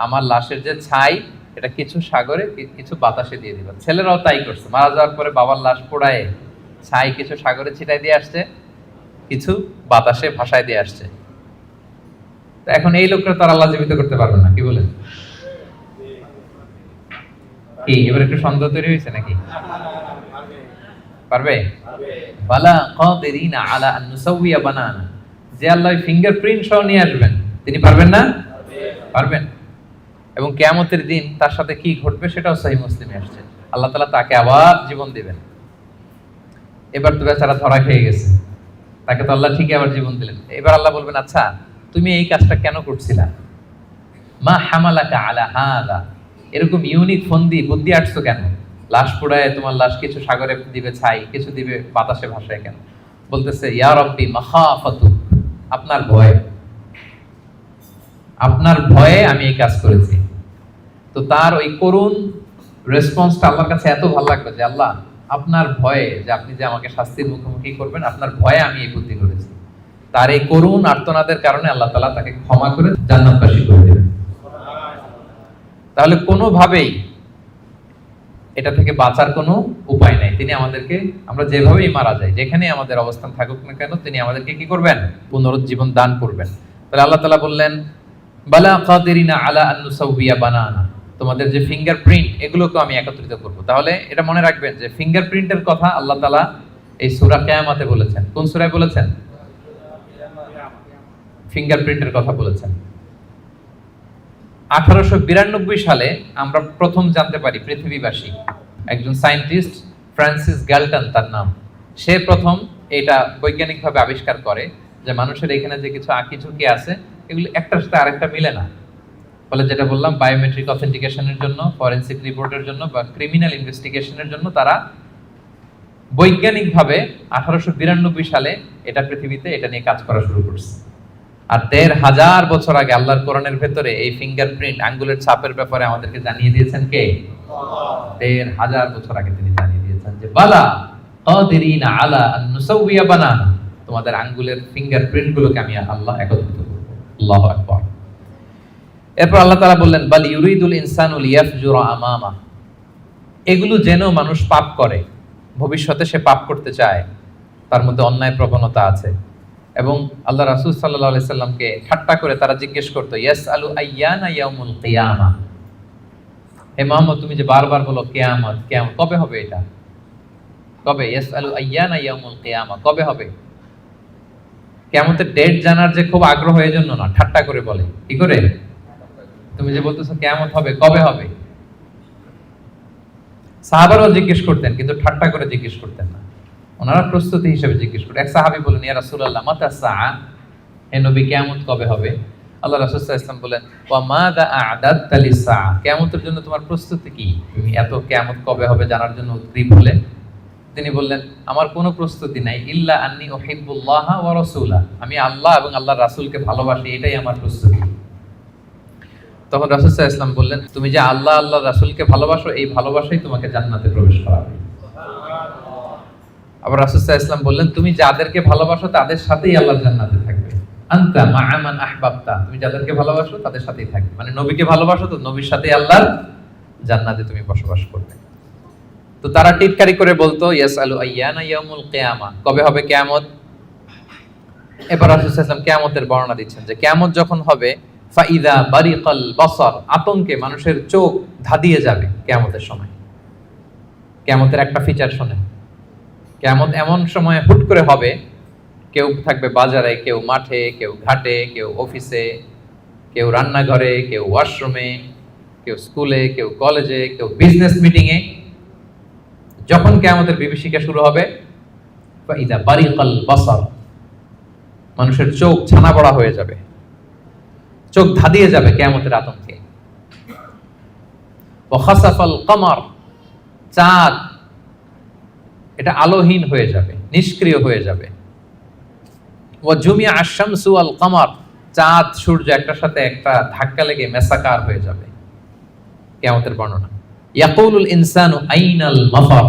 আমার লাশের যে ছাই এটা কিছু সাগরে কিছু বাতাসে দিয়ে দিবা। ছেলেরাও তাই করছে, মারা যাওয়ার পরে বাবার লাশ পোড়ায় ছাই কিছু সাগরে ছিটাই দিয়ে আসছে, কিছু বাতাসে ভাসায় দিয়ে আসছে। তো এখন এই লোকটা তার আল্লাহ জীবিত করতে পারবে না, কি বলেন? কি এবার একটু সন্দেহ তৈরি হয়েছে নাকি? পারবে? বালা কাদিরিনা আলা আন নুসাউইয়া বানানা, যে আল্লাহ ফিঙ্গারপ্রিন্ট সহ নিয়ে আসবেন, তিনি পারবেন না? পারবেন। এবং কিয়ামতের দিন তার সাথে কি ঘটবে সেটাও সহিহ মুসলিমে আসছে। আল্লাহ তাআলা তাকে আবার জীবন দিবেন। এবার তো বেচারা ধরা খেয়ে গেছে, তাকে তো আল্লাহ ঠিকই আবার জীবন দিলেন। এবার আল্লাহ বলবেন, আচ্ছা তুমি এই কাজটা কেন করছিলা? মা হামালাকা আলা হাযা, এরকম ইউনিক ফন্দি বুদ্ধি আটছো কেন? লাশ পোড়ায় তোমার লাশ কিছু সাগরে দিবে ছাই, কিছু দিবে বাতাসে ভাসায় কেন? বলতেছে, ইয়া রাব্বি মাখাফাতু, আপনার ভয়, আপনার ভয়ে আমি এই কাজ করেছি। তো তার ওই করুণ রেসপন্সটা আল্লাহর কাছে এত ভালো লাগলো যে আল্লাহ আপনার ভয়ে, যে আপনি যে আমাকে শাস্তির মুখোমুখি করবেন, আপনার ভয়ে আমি এই বুদ্ধি করেছি। তার এই করুণ আর্তনাদের কারণে আল্লাহ তাআলা তাকে ক্ষমা করে জান্নাতবাসী করে দেবেন। তাহলে কোনোভাবেই এটা থেকে বাঁচার কোনো উপায় নাই। তিনি আমাদেরকে, আমরা যেভাবেই মারা যাই, যেখানে আমাদের অবস্থান থাকুক না কেন, তিনি আমাদেরকে কি করবেন? পুনরুজ্জীবন দান করবেন। তাহলে আল্লাহ তাআলা বললেন, বালা কাদিরিনা আলা আন নুসাউইয়া বানানা, তোমাদের যে ফিঙ্গারপ্রিন্ট এগুলোকে আমি একত্রিত করব। তাহলে এটা মনে রাখবেন যে ফিঙ্গারপ্রিন্টের কথা আল্লাহ তাআলা এই সূরা কিয়ামতে বলেছেন। কোন সূরায় বলেছেন? ফিঙ্গারপ্রিন্টের কথা বলেছেন। 1892 সালে আমরা প্রথম জানতে পারি, পৃথিবীবাসী একজন সায়েন্টিস্ট, ফ্রান্সিস গ্যালটন তার নাম, সে প্রথম এটা বৈজ্ঞানিকভাবে আবিষ্কার করে যে মানুষের এখানে যে কিছু আঁকিঝুঁকি আছে, এগুলো একটার সাথে আরেকটা মিলে না। ফলে যেটা বললাম, বায়োমেট্রিক অথেন্টিকেশনের জন্য, ফরেনসিক রিপোর্টের জন্য বা ক্রিমিনাল ইনভেস্টিগেশনের জন্য তারা বৈজ্ঞানিকভাবে 1892 সালে এটা পৃথিবীতে এটা নিয়ে কাজ করা শুরু করছে। আর 1500 বছর আগে আল্লাহর কোরআনের ভেতরে এই ফিঙ্গারপ্রিন্ট, আঙ্গুলের ছাপের ব্যাপারে আমাদেরকে জানিয়ে দিয়েছেন কে? 1500 বছর আগে তিনি জানিয়ে দিয়েছেন যে বালা কাদিরিনা আলা আন নুসাউইয়া বানানা, তোমাদের আঙ্গুলের ফিঙ্গারপ্রিন্ট গুলোকে আমি আল্লাহ একত্রিত করব। আল্লাহু আকবার। এরপর আল্লাহ তাআলা বললেন, বাল ইউরিদুল ইনসানু লিয়াফজুরা আমামা, এগুলো যেন মানুষ পাপ করে, ভবিষ্যতে সে পাপ করতে চায়, তার মধ্যে অন্যায় প্রবণতা আছে। এবং আল্লাহ রাসূল সাল্লাল্লাহু আলাইহি সাল্লামকে ঠাট্টা করে তারা জিজ্ঞেস করতো, ইয়াসআলু আইয়ানা ইয়াউমুল কিয়ামা, হে মুহাম্মদ তুমি যে বারবার বলো কিয়ামত কিয়ামত, কবে হবে এটা? কবে? ইয়াসআলু আইয়ানা ইয়াউমুল কিয়ামা, কবে হবে? কিয়ামতের ডেট জানার যে খুব আগ্রহ, এই জন্য না, ঠাট্টা করে বলে। কি করে? তুমি যে বলতেছো কিয়ামত হবে, কবে হবে? সাহাবারাও জিজ্ঞেস করতেন, কিন্তু ঠাট্টা করে জিজ্ঞেস করতেন না, ওনারা প্রস্তুতি হিসেবে জিজ্ঞেস করতেন। এক সাহাবী বলেন, ইয়া রাসূলুল্লাহ মাতা সাআ, হে নবী কিয়ামত কবে হবে? আল্লাহ রাসূল সাল্লাল্লাহু আলাইহি ওয়াসাল্লাম বলেন, ওয়া মাযা আ'দাদতা লিস-সাআ, কিয়ামতের জন্য তোমার প্রস্তুতি কি? তুমি এত কিয়ামত কবে হবে জানার জন্য উদ্গ্রীব হলে? তিনি বললেন, আমার কোনো প্রস্তুতি নাই, ইল্লা আন্নী উহিব্বুল্লাহ ওয়া রাসূলা, আমি আল্লাহ এবং আল্লাহর রাসূলকে ভালোবাসি, এটাই আমার প্রস্তুতি। তখন রাসূল সাল্লাল্লাহু আলাইহি ওয়াসাল্লাম বললেন, তুমি যে আল্লাহ আল্লাহর রাসূলকে ভালোবাসো, এই ভালোবাসাই তোমাকে জান্নাতে প্রবেশ করাবে। আবার রাসূল সাল্লাল্লাহু আলাইহি ওয়াসাল্লাম বললেন, তুমি যাদেরকে ভালোবাসো তাদের সাথেই আল্লাহর জান্নাতে থাকবে। আনতা মা'a মান আহবাবতা, তুমি যাদেরকে ভালোবাসো তাদের সাথেই থাকবে, মানে নবীকে ভালোবাসো তো নবীর সাথেই আল্লাহর জান্নাতে তুমি বসবাস করবে। তো তারা টিটকারি করে বলতো, ইয়াসআলু আইয়ানা ইয়াউমুল কিয়ামা, কবে হবে কিয়ামত? এবার রাসূল সাল্লাল্লাহু আলাইহি ওয়াসাল্লাম কিয়ামতের বর্ণনা দিচ্ছেন যে কিয়ামত যখন হবে, ফাইদা বারিকাল বাসার, আতঙ্কে মানুষের চোখ ধাঁধিয়ে যাবে কিয়ামতের সময়। কিয়ামতের একটা ফিচার শোনেন, কিয়ামত এমন সময় হুট করে হবে, কেউ থাকবে বাজারে, কেউ মাঠে, কেউ ঘাটে, কেউ অফিসে, কেউ রান্নাঘরে, কেউ ওয়াশরুমে, কেউ স্কুলে, কেউ কলেজে, কেউ বিজনেস মিটিং এ। যখন কিয়ামতের বিভীষিকা শুরু হবে, ফাইদা বারিকাল বাসার, মানুষের চোখ ছানা বড়া হয়ে যাবে, চোখ ধাঁধিয়ে যাবে কিয়ামতের আতঙ্কে। ওয়া খাসাফাল কমার, চাঁদ এটা আলোহীন হয়ে যাবে, নিষ্ক্রিয় হয়ে যাবে। ওয়া জুমিআ আশ-শামসু ওয়াল কমার, চাঁদ সূর্য একটার সাথে একটা ধাক্কা লেগে মেসাকার হয়ে যাবে। কিয়ামতের বর্ণনা। ইয়াকুলুল ইনসানু আইনাল মাফার,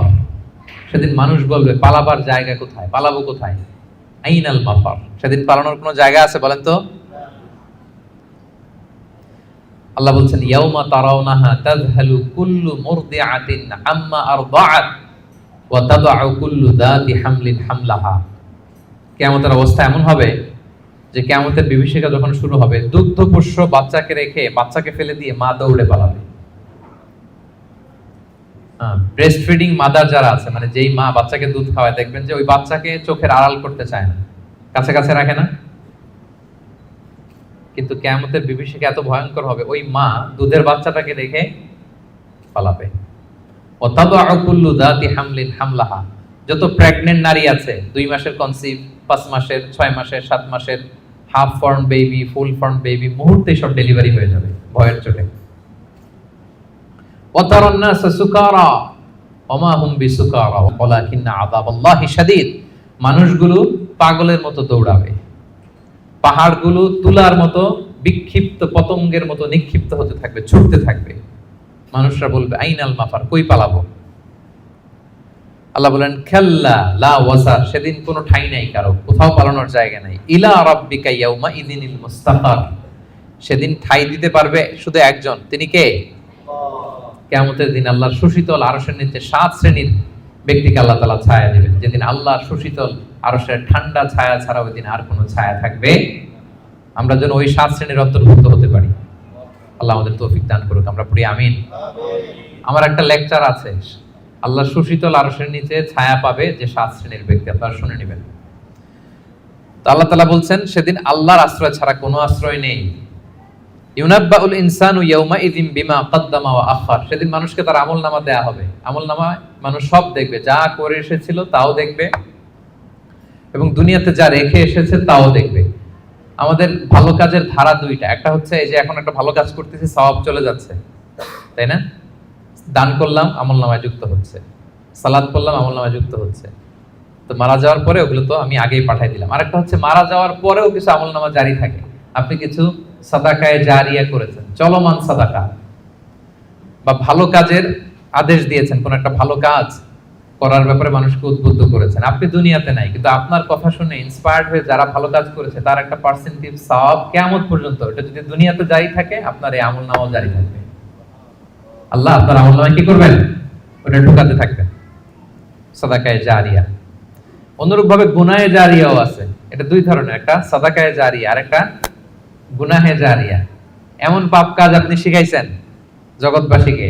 সেদিন মানুষ বলবে পালাবার জায়গা কোথায়, পালাবো কোথায়? আইনাল মাফার, সেদিন পালানোর কোনো জায়গা আছে বলেন তো? আল্লাহ বলছেন ইয়াউমা তারাউনাহা তাযহালু কুল্লু মুরদিআতিন আম্মা আরদাআত ওয়া তাদউ কুল্লু যাতি হামলিন হামলাহা। কিয়ামতের অবস্থা এমন হবে যে কিয়ামতের বিভীষিকা যখন শুরু হবে, দুগ্ধপোষ্য বাচ্চাকে রেখে, বাচ্চাকে ফেলে দিয়ে মা দৌড়ে পালাবে। ব্রেস্ট ফিডিং মাদার যারা আছে, মানে যেই মা বাচ্চাকে দুধ খাওয়ায়, দেখবেন যে ওই বাচ্চাকে চোখের আড়াল করতে চায় না, কাছে কাছে রাখে না। কিন্তু কিয়ামতের বিভীষিকা এত ভয়ঙ্কর হবে, ওই মা দুধের বাচ্চাটাকে রেখে পালাবে। ওয়া তাদউ কুল্লু যাতি হামলিন হামলাহা, যত প্রেগন্যান্ট নারী আছে, 2 মাসের কনসিভ, 5 মাসের, 6 মাসের, 7 মাসের, half form baby, full form baby, মুহূর্তেই সব ডেলিভারি হয়ে যাবে ভয়ের চোটে। ওয়া তারান নাসা সুকারা ওয়া মা হুম বিসুকারা ওয়ালাকিন্না আযাবাল্লাহি শাদীদ, মানুষগুলো পাগলের মতো দৌড়াবে, পাহাড়গুলো তুলার মতো বিক্ষিপ্ত পতঙ্গের মতো নিক্ষিপ্ত হতে থাকবে, ছুটতে থাকবে। মানুষরা বলবে আইনাল মাফার, কই পালাবো? আল্লাহ বলেন খাল্লা লা ওয়াসার, সেদিন কোনো ঠাঁই নাই কারো, কোথাও পালানোর জায়গা নাই। ইলা রাব্বিকা ইয়াউমা ইযিনিল মুস্তাকার, সেদিন ঠাঁই দিতে পারবে শুধু একজন, তিনি কে? কিয়ামতের দিন আল্লাহর সুশীতল আরশের নিচে 7 শ্রেণীর ব্যক্তিকে আল্লাহ তাআলা ছায়া দিবেন। যেদিন আল্লাহর সুশীতল আরশের ঠান্ডা ছায়া ছাড়া ওই দিন আর কোনো ছায়া থাকবে। আমরা যেন ওই 7 শ্রেণীর অন্তর্ভুক্ত হতে পারি। আল্লাহ আমাদের তৌফিক দান করুক, আমরা পড়ি আমিন। আমার একটা লেকচার আছে, আল্লাহর সুশীতল আরশের নিচে ছায়া পাবে যে 7 শ্রেণীর ব্যক্তি, আপনারা শুনে নেবেন। তো আল্লাহ তাআলা বলছেন সেদিন আল্লাহর আশ্রয় ছাড়া কোনো আশ্রয় নেই। ইউনাব্বাউল ইনসানু ইয়াউমা ইযিম বিমা কদ্দামা ওয়া আখার, সেদিন মানুষকে তার আমলনামা দেয়া হবে। আমলনামা মানুষ সব দেখবে, যা করে এসেছিল তাও দেখবে এবং দুনিয়াতে যা রেখে এসেছে তাও দেখবে। আমাদের ভালো কাজের ধারা দুইটা, একটা হচ্ছে এই যে এখন একটা ভালো কাজ করতেছি, সওয়াব চলে যাচ্ছে, তাই না? দান করলাম, আমলনামায় যুক্ত হচ্ছে, সালাত পড়লাম, আমলনামায় যুক্ত হচ্ছে। তো মারা যাওয়ার পরে ওগুলো তো আমি আগেই পাঠাই দিলাম। আরেকটা হচ্ছে মারা যাওয়ার পরেও কিছু আমলনামা জারি থাকে, আপনি কিছু সাদাকায়ে জারিয়া করেছেন, চলমান সাদাকা, বা ভালো কাজের আদেশ দিয়েছেন, কোন একটা ভালো কাজ করার ব্যাপারে মানুষকে উদ্বুদ্ধ করেছেন। আপনি দুনিয়াতে নাই, কিন্তু আপনার কথা শুনে ইন্সপায়ার্ড হয়ে যারা ভালো কাজ করেছে তার একটা পার্সেন্টেজ সওয়াব কিয়ামত পর্যন্ত, এটা যদি দুনিয়াতে জারি থাকে, আপনার এই আমলনামাও জারি থাকবে। আল্লাহ আপনার আমলনামায় কি করবেন? ওটা ঢুকাতে থাকবেন, সাদাকায়ে জারিয়া। অনুরূপভাবে গুনাহে জারিয়াও আছে, এটা দুই ধরনের, একটা সাদাকায়ে জারিয়া আর একটা গুনাহে জারিয়া। এমন পাপ কাজ আপনি শিখাইছেন জগৎবাসীকে,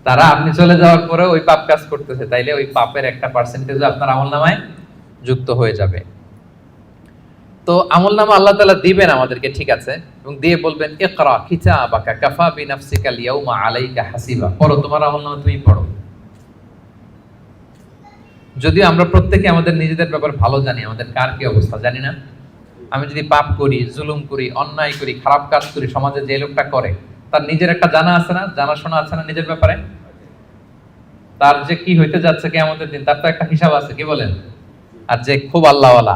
তারা আপনি চলে যাওয়ার পরে ওই পাপ কাজ করতেছে, তাইলে ওই পাপের একটা পার্সেন্টেজ আপনার আমলনামায় যুক্ত হয়ে যাবে। তো আমলনামা আল্লাহ তাআলা দিবেন আমাদেরকে, ঠিক আছে, এবং দিয়ে বলবেন ইকরা কিতাবাকা কাফা বিনাফসিকা আল-ইয়াউমা আলাইকা হাসিবা, পড়ো তোমার আমলনামা তুমি পড়ো। যদিও আমরা প্রত্যেকে আমাদের নিজেদের ব্যাপারে ভালো জানি, আমাদের কার কি অবস্থা জানি না। আমি যদি পাপ করি, জুলুম করি, অন্যায় করি, খারাপ কাজ করি, সমাজে যে লোকটা করে তার নিজের একটা জানা আছে না, জানাশোনা আছে না নিজের ব্যাপারে? তার যে কি হইতে যাচ্ছে কিয়ামতের দিন, তার তো একটা হিসাব আছে, কি বলেন? আর যে খুব আল্লাহওয়ালা,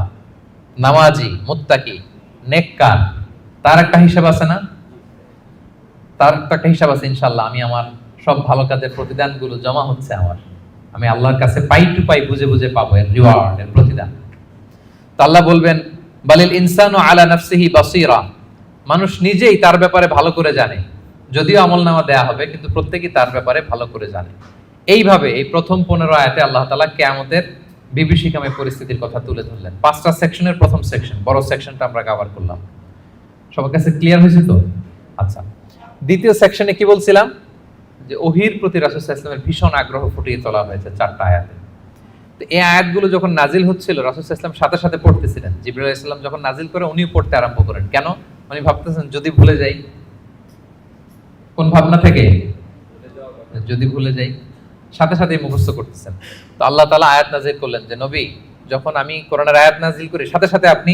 নামাজি, মুত্তাকি, নেককার, তার একটা হিসাব আছে না? তার তো একটা হিসাব আছে, ইনশাআল্লাহ আমি আমার সব ভালো কাজের প্রতিদানগুলো জমা হচ্ছে আমার, আমি আল্লাহর কাছে পাই টু পাই, বুঝে বুঝে পাবো এর রিওয়ার্ড, এর প্রতিদান। তো আল্লাহ বলবেন বালিল ইনসানু আলা নাফসিহি বাসীরা, মানুষ নিজেই তার ব্যাপারে ভালো করে জানে, যদিও আমলনামা দেয়া হবে কিন্তু প্রত্যেকেই তার ব্যাপারে ভালো করে জানে। এইভাবে এই প্রথম 15 আয়াতে আল্লাহ তাআলা কিয়ামতের বিভীষিকাময় পরিস্থিতির কথা তুলে ধরলেন। 5টা সেকশনের প্রথম সেকশন, বড় সেকশনটা আমরা কভার করলাম। সবার কাছে ক্লিয়ার হয়েছে তো? আচ্ছা, দ্বিতীয় সেকশনে কি বলছিলাম? যে ওহীর প্রতি রাসূল সাল্লাল্লাহু আলাইহি ওয়াসাল্লামের ভীষণ আগ্রহ ফুটিয়ে তোলা হয়েছে 4টা আয়াতে। তো এই আয়াতগুলো যখন নাজিল হচ্ছিল, রাসূল সাল্লাল্লাহু আলাইহি ওয়াসাল্লাম সাথে সাথে পড়তেছিলেন। জিবরাইল আলাইহিস সালাম যখন নাজিল করে উনিও পড়তে আরম্ভ করেন। কেন? উনি ভাবতেছেন যদি ভুলে যাই। কোন ভাবনা থেকে? যদি ভুলে যাই, সাথে সাথেই মুখস্থ করতেছেন। তো আল্লাহ তাআলা আয়াত নাজিল করলেন যে নবী যখন আমি কোরআনের আয়াত নাজিল করি সাথে সাথে আপনি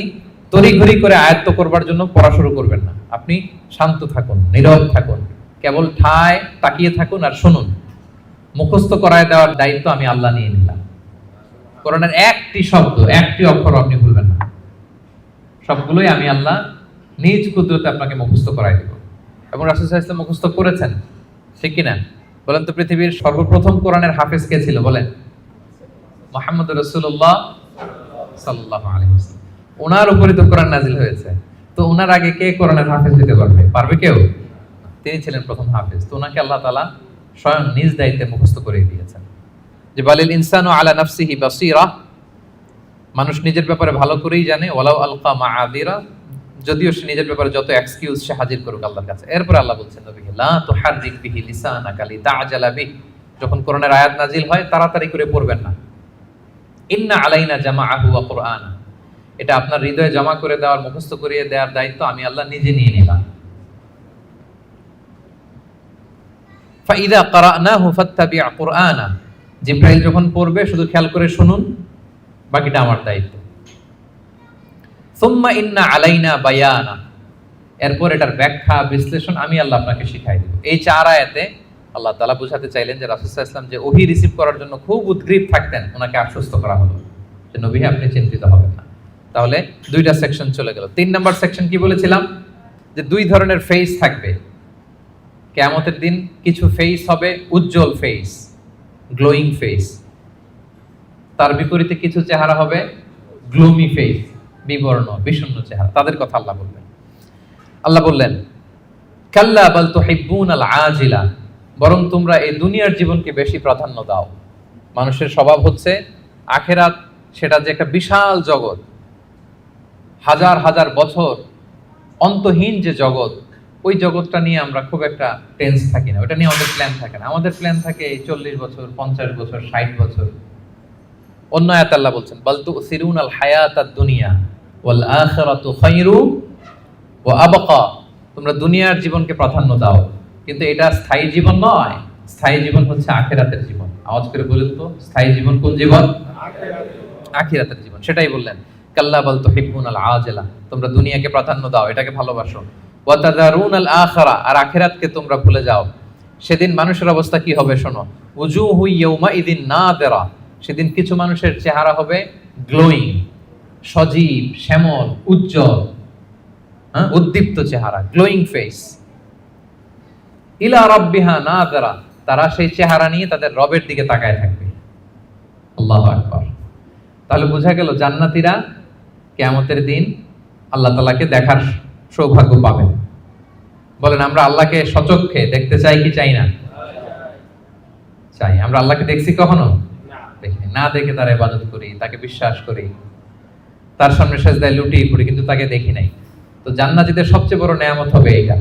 তড়িঘড়ি করে আয়াত্ত করবার জন্য পড়া শুরু করবেন না। আপনি শান্ত থাকুন, নীরব থাকুন, কেবল ঠায় তাকিয়ে থাকুন আর শুনুন। মুখস্থ করায় দেওয়ার দায়িত্ব আমি আল্লাহ নিয়ে নিলাম। কোরআনের একটি শব্দ, একটি অক্ষর আপনি ভুলবেন না, সবগুলোই আমি আল্লাহ নিজ কুদরতে আপনাকে মুখস্থ করাই দেব। এবং রাসূল সাল্লাল্লাহু আলাইহি ওয়াসাল্লাম মুখস্থ করেছেন, ঠিক কিনা বলেন তো? পৃথিবীর সর্বপ্রথম কোরআনের হাফেজ কে ছিল বলেন? মুহাম্মদ রাসূলুল্লাহ সাল্লাল্লাহু আলাইহি ওয়াসাল্লাম। ওনার উপরে তো কোরআন নাজিল হয়েছে, তো ওনার আগে কে কোরআনের হাফেজ হতে পারবে? পারবে কেউ? তিনি ছিলেন প্রথম হাফেজ, তো ওনাকে আল্লাহ তাআলা স্বয়ং নিজ দায়িত্বে মুখস্থ করে দিয়েছেন। যে বালিল ইনসানু আলা নাফসিহি বাসীরা, মানুষ নিজের ব্যাপারে ভালো করেই জানে, ওয়ালাউ আলকা মাআযিরা, যদিও সে নিজের ব্যাপারে যত এক্সকিউজ সে হাজির করুক আল্লাহর কাছে। এরপর আল্লাহ বলছেন নবীকে, লা তুহাররিক বিহি লিসানাকা লিতা'জালা বিহি, যখন কোরআনের আয়াত নাজিল হয় তাড়াতাড়ি করে পড়বেন না। ইন্না আলাইনা জামাআহু ওয়া কুরআনা, এটা আপনার হৃদয়ে জমা করে দেওয়ার, মুখস্থ করিয়ে দেওয়ার দায়িত্ব আমি আল্লাহ নিজে নিয়ে নিলাম। ফাইদা ক্বারানাহু ফাত্তাবি' কুরআনা, জিবরাইল যখন পড়বে শুধু খেয়াল করে শুনুন, বাকিটা আমার দায়িত্ব। সুম্মা ইন্না আলাইনা বায়ানা, এরপর এটার ব্যাখ্যা বিশ্লেষণ আমি আল্লাহ আপনাকে শিখাই দেব। এই 4 আয়াতে আল্লাহ তাআলা বুঝাতে চাইলেন যে রাসূল সাল্লাল্লাহু আলাইহি ওয়াসাল্লাম যে ওহী রিসিভ করার জন্য খুব উদ্গ্রীব থাকতেন, ওনাকে আশ্বস্ত করা হলো যে নবী আপনি চিন্তিত হবেন না। তাহলে 2টা সেকশন চলে গেল। 3 নাম্বার সেকশন কি বলেছিলাম? যে 2 ধরনের ফেস থাকবে কিয়ামতের দিন। কিছু ফেস হবে উজ্জ্বল ফেস, গ্লোয়িং ফেস, তার বিপরীতে কিছু চেহারা হবে গ্লুমি ফেস, বিবর্ণ বিষণ্ণ চেহারা। তাদের কথা আল্লাহ বলবেন। আল্লাহ বললেন, কাল্লা বাল তুহিব্বুনাল আজিলা, বরং তোমরা এই দুনিয়ার জীবনকে বেশি প্রাধান্য দাও। মানুষের স্বভাব হচ্ছে আখিরাত, সেটা যে একটা বিশাল জগৎ, হাজার হাজার বছর অন্তহীন যে জগৎ, ওই জগৎটা নিয়ে আমরা খুব একটা টেন্স থাকি না, ওটা নিয়ে আমাদের প্ল্যান থাকে না। আমাদের প্ল্যান থাকে 40 বছর, 50 বছর, 60 বছর। অন্য আয়াতে আল্লাহ বলছেন, বাল তুসিরুনাল হায়াতাদ দুনিয়া ওয়াল আখিরাতু খায়রু ওয়া আবকা, তোমরা দুনিয়ার জীবনকে প্রাধান্য দাও, কিন্তু এটা স্থায়ী জীবন নয়। স্থায়ী জীবন হচ্ছে আখিরাতের জীবন। আওয়াজ করে বলুন তো, স্থায়ী জীবন কোন জীবন? আখিরাতের জীবন। সেটাই বললেন, কাল্লা বাল তুহিব্বুনাল আজিলা, তোমরা দুনিয়াকে প্রাধান্য দাও, এটাকে ভালোবাসো। ওয়া তাযারুনাল আখিরা, আর আখিরাতকে তোমরা ভুলে যাও। সেদিন মানুষের অবস্থা কি হবে শোনো, উজুহু ইয়াউমা ইদিন নাদিরা, সেদিন কিছু মানুষের চেহারা হবে গ্লোয়িং, সজীব, শ্যামল, উজ্জ্বল, উদ্দীপ্ত চেহারা, গ্লোয়িং ফেস। ইলা রাব্বিহা নাযিরা, তারা সেই চেহারা নিয়ে তাদের রবের দিকে তাকায় থাকবে। আল্লাহু আকবার। তাহলে বোঝা গেল জান্নাতীরা কিয়ামতের দিন আল্লাহ তাআলাকে দেখার সৌভাগ্য পাবেন। বলেন, আমরা আল্লাহকে সচক্ষে দেখতে চাই কি চাই না? চাই। আমরা আল্লাহকে দেখছি কখনো? দেখি না। দেখে তার ইবাদত করি, তাকে বিশ্বাস করি, তার সামনে সেজদায় লুটিয়ে পড়ি, কিন্তু তাকে দেখি নাই। তো জান্নাতীদের সবচেয়ে বড় নেয়ামত হবে এইটা।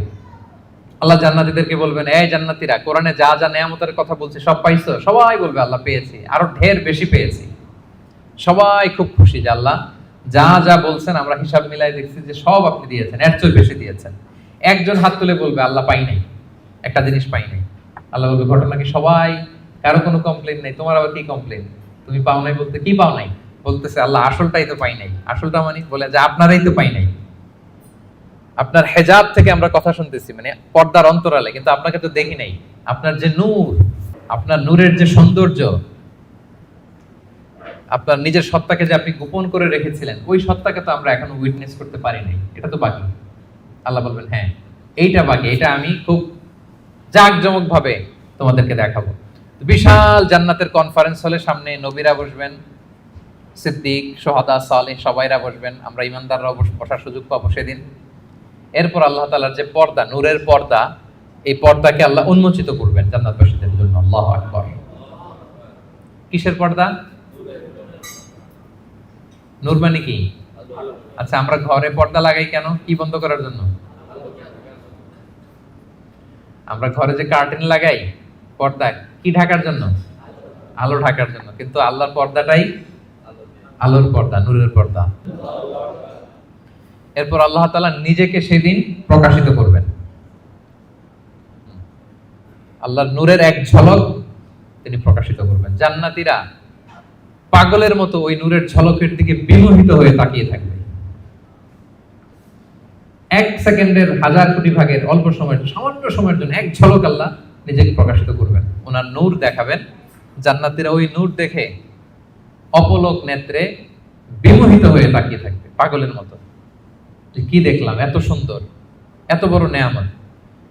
আল্লাহ জান্নাতীদেরকে বলবেন, এই জান্নাতীরা, কোরআনে যা যা নেয়ামতের কথা বলছি সব পাইছো? সবাই বলবে আল্লাহ পেয়েছি, আরো ঢের বেশি পেয়েছি। সবাই খুব খুশি যে আল্লাহ যা যা বলছেন আমরা হিসাব মিলাই দেখছি যে সব আপনি দিয়েছেন, এর চেয়ে বেশি দিয়েছেন। একজন হাত তুলে বলবে আল্লাহ পাই নাই, একটা জিনিস পাই নাই। আল্লাহ বলবে, ঘটনা কি? সবাই, কারো কোনো কমপ্লেন নেই, তোমার আবার কি কমপ্লেন? তুমি পাও নাই বলতে কি পাও নাই? বলতেছে আল্লাহ আসলটাই তো পাই নাই। আসলটা মানে বলে যে আপনারাই তো পাই নাই। আপনার হেজাব থেকে আমরা কথা শুনতেছি, মানে পর্দার অন্তরালে, কিন্তু আপনাকে তো দেখি নাই। আপনার যে নূর, আপনার নূরের যে সৌন্দর্য, আপনার নিজের সত্তাকে যে আপনি গোপন করে রেখেছিলেন, ওই সত্তাকে তো আমরা এখনো উইটনেস করতে পারি নাই। এটা তো বাকি। আল্লাহ বলবেন, হ্যাঁ এইটা বাকি, এটা আমি খুব জাঁকজমক ভাবে তোমাদেরকে দেখাবো। বিশাল জান্নাতের কনফারেন্স হলে সামনে নবীরা বসবেন, সিদ্দিক, শুহাদা, সালেহ সবাইরা বসবেন, আমরা ইমানদাররাও বসার সুযোগ পাবো সেদিন। এরপর আল্লাহ তাআলার যে পর্দা, নূরের পর্দা, এই পর্দাকে আল্লাহ উন্মোচিত করবেন জান্নাতবাসীদের জন্য। আল্লাহু আকবার। কিসের পর্দা? নূর মানে কি? আচ্ছা, আমরা ঘরে পর্দা লাগাই কেন? কি বন্ধ করার জন্য? আমরা ঘরে যে কার্টেন লাগাই, পর্দা কি ঢাকার জন্য? আলো ঢাকার জন্য। কিন্তু আল্লাহর পর্দাটাই আলোর পর্দা, নূরের পর্দা। এরপর আল্লাহ তাআলা নিজেকে সেদিন প্রকাশিত করবেন। আল্লাহর নূরের এক ঝলক তিনি প্রকাশিত করবেন। জান্নাতীরা পাগলের মতো ওই নূরের ঝলকের দিকে বিমোহিত হয়ে তাকিয়ে থাকবে। এক সেকেন্ডের হাজার কোটি ভাগের অল্প সময়ের সামান্য সময়ের জন্য এক ঝলক আল্লাহ নিজেকে প্রকাশিত করবেন, ওনার নূর দেখাবেন। জান্নাতীরা ওই নূর দেখে অপলক নেত্রে বিমোহিত হয়ে তাকিয়ে থাকবে পাগলের মতো, যে কি দেখলাম, এত সুন্দর, এত বড় নেয়ামত।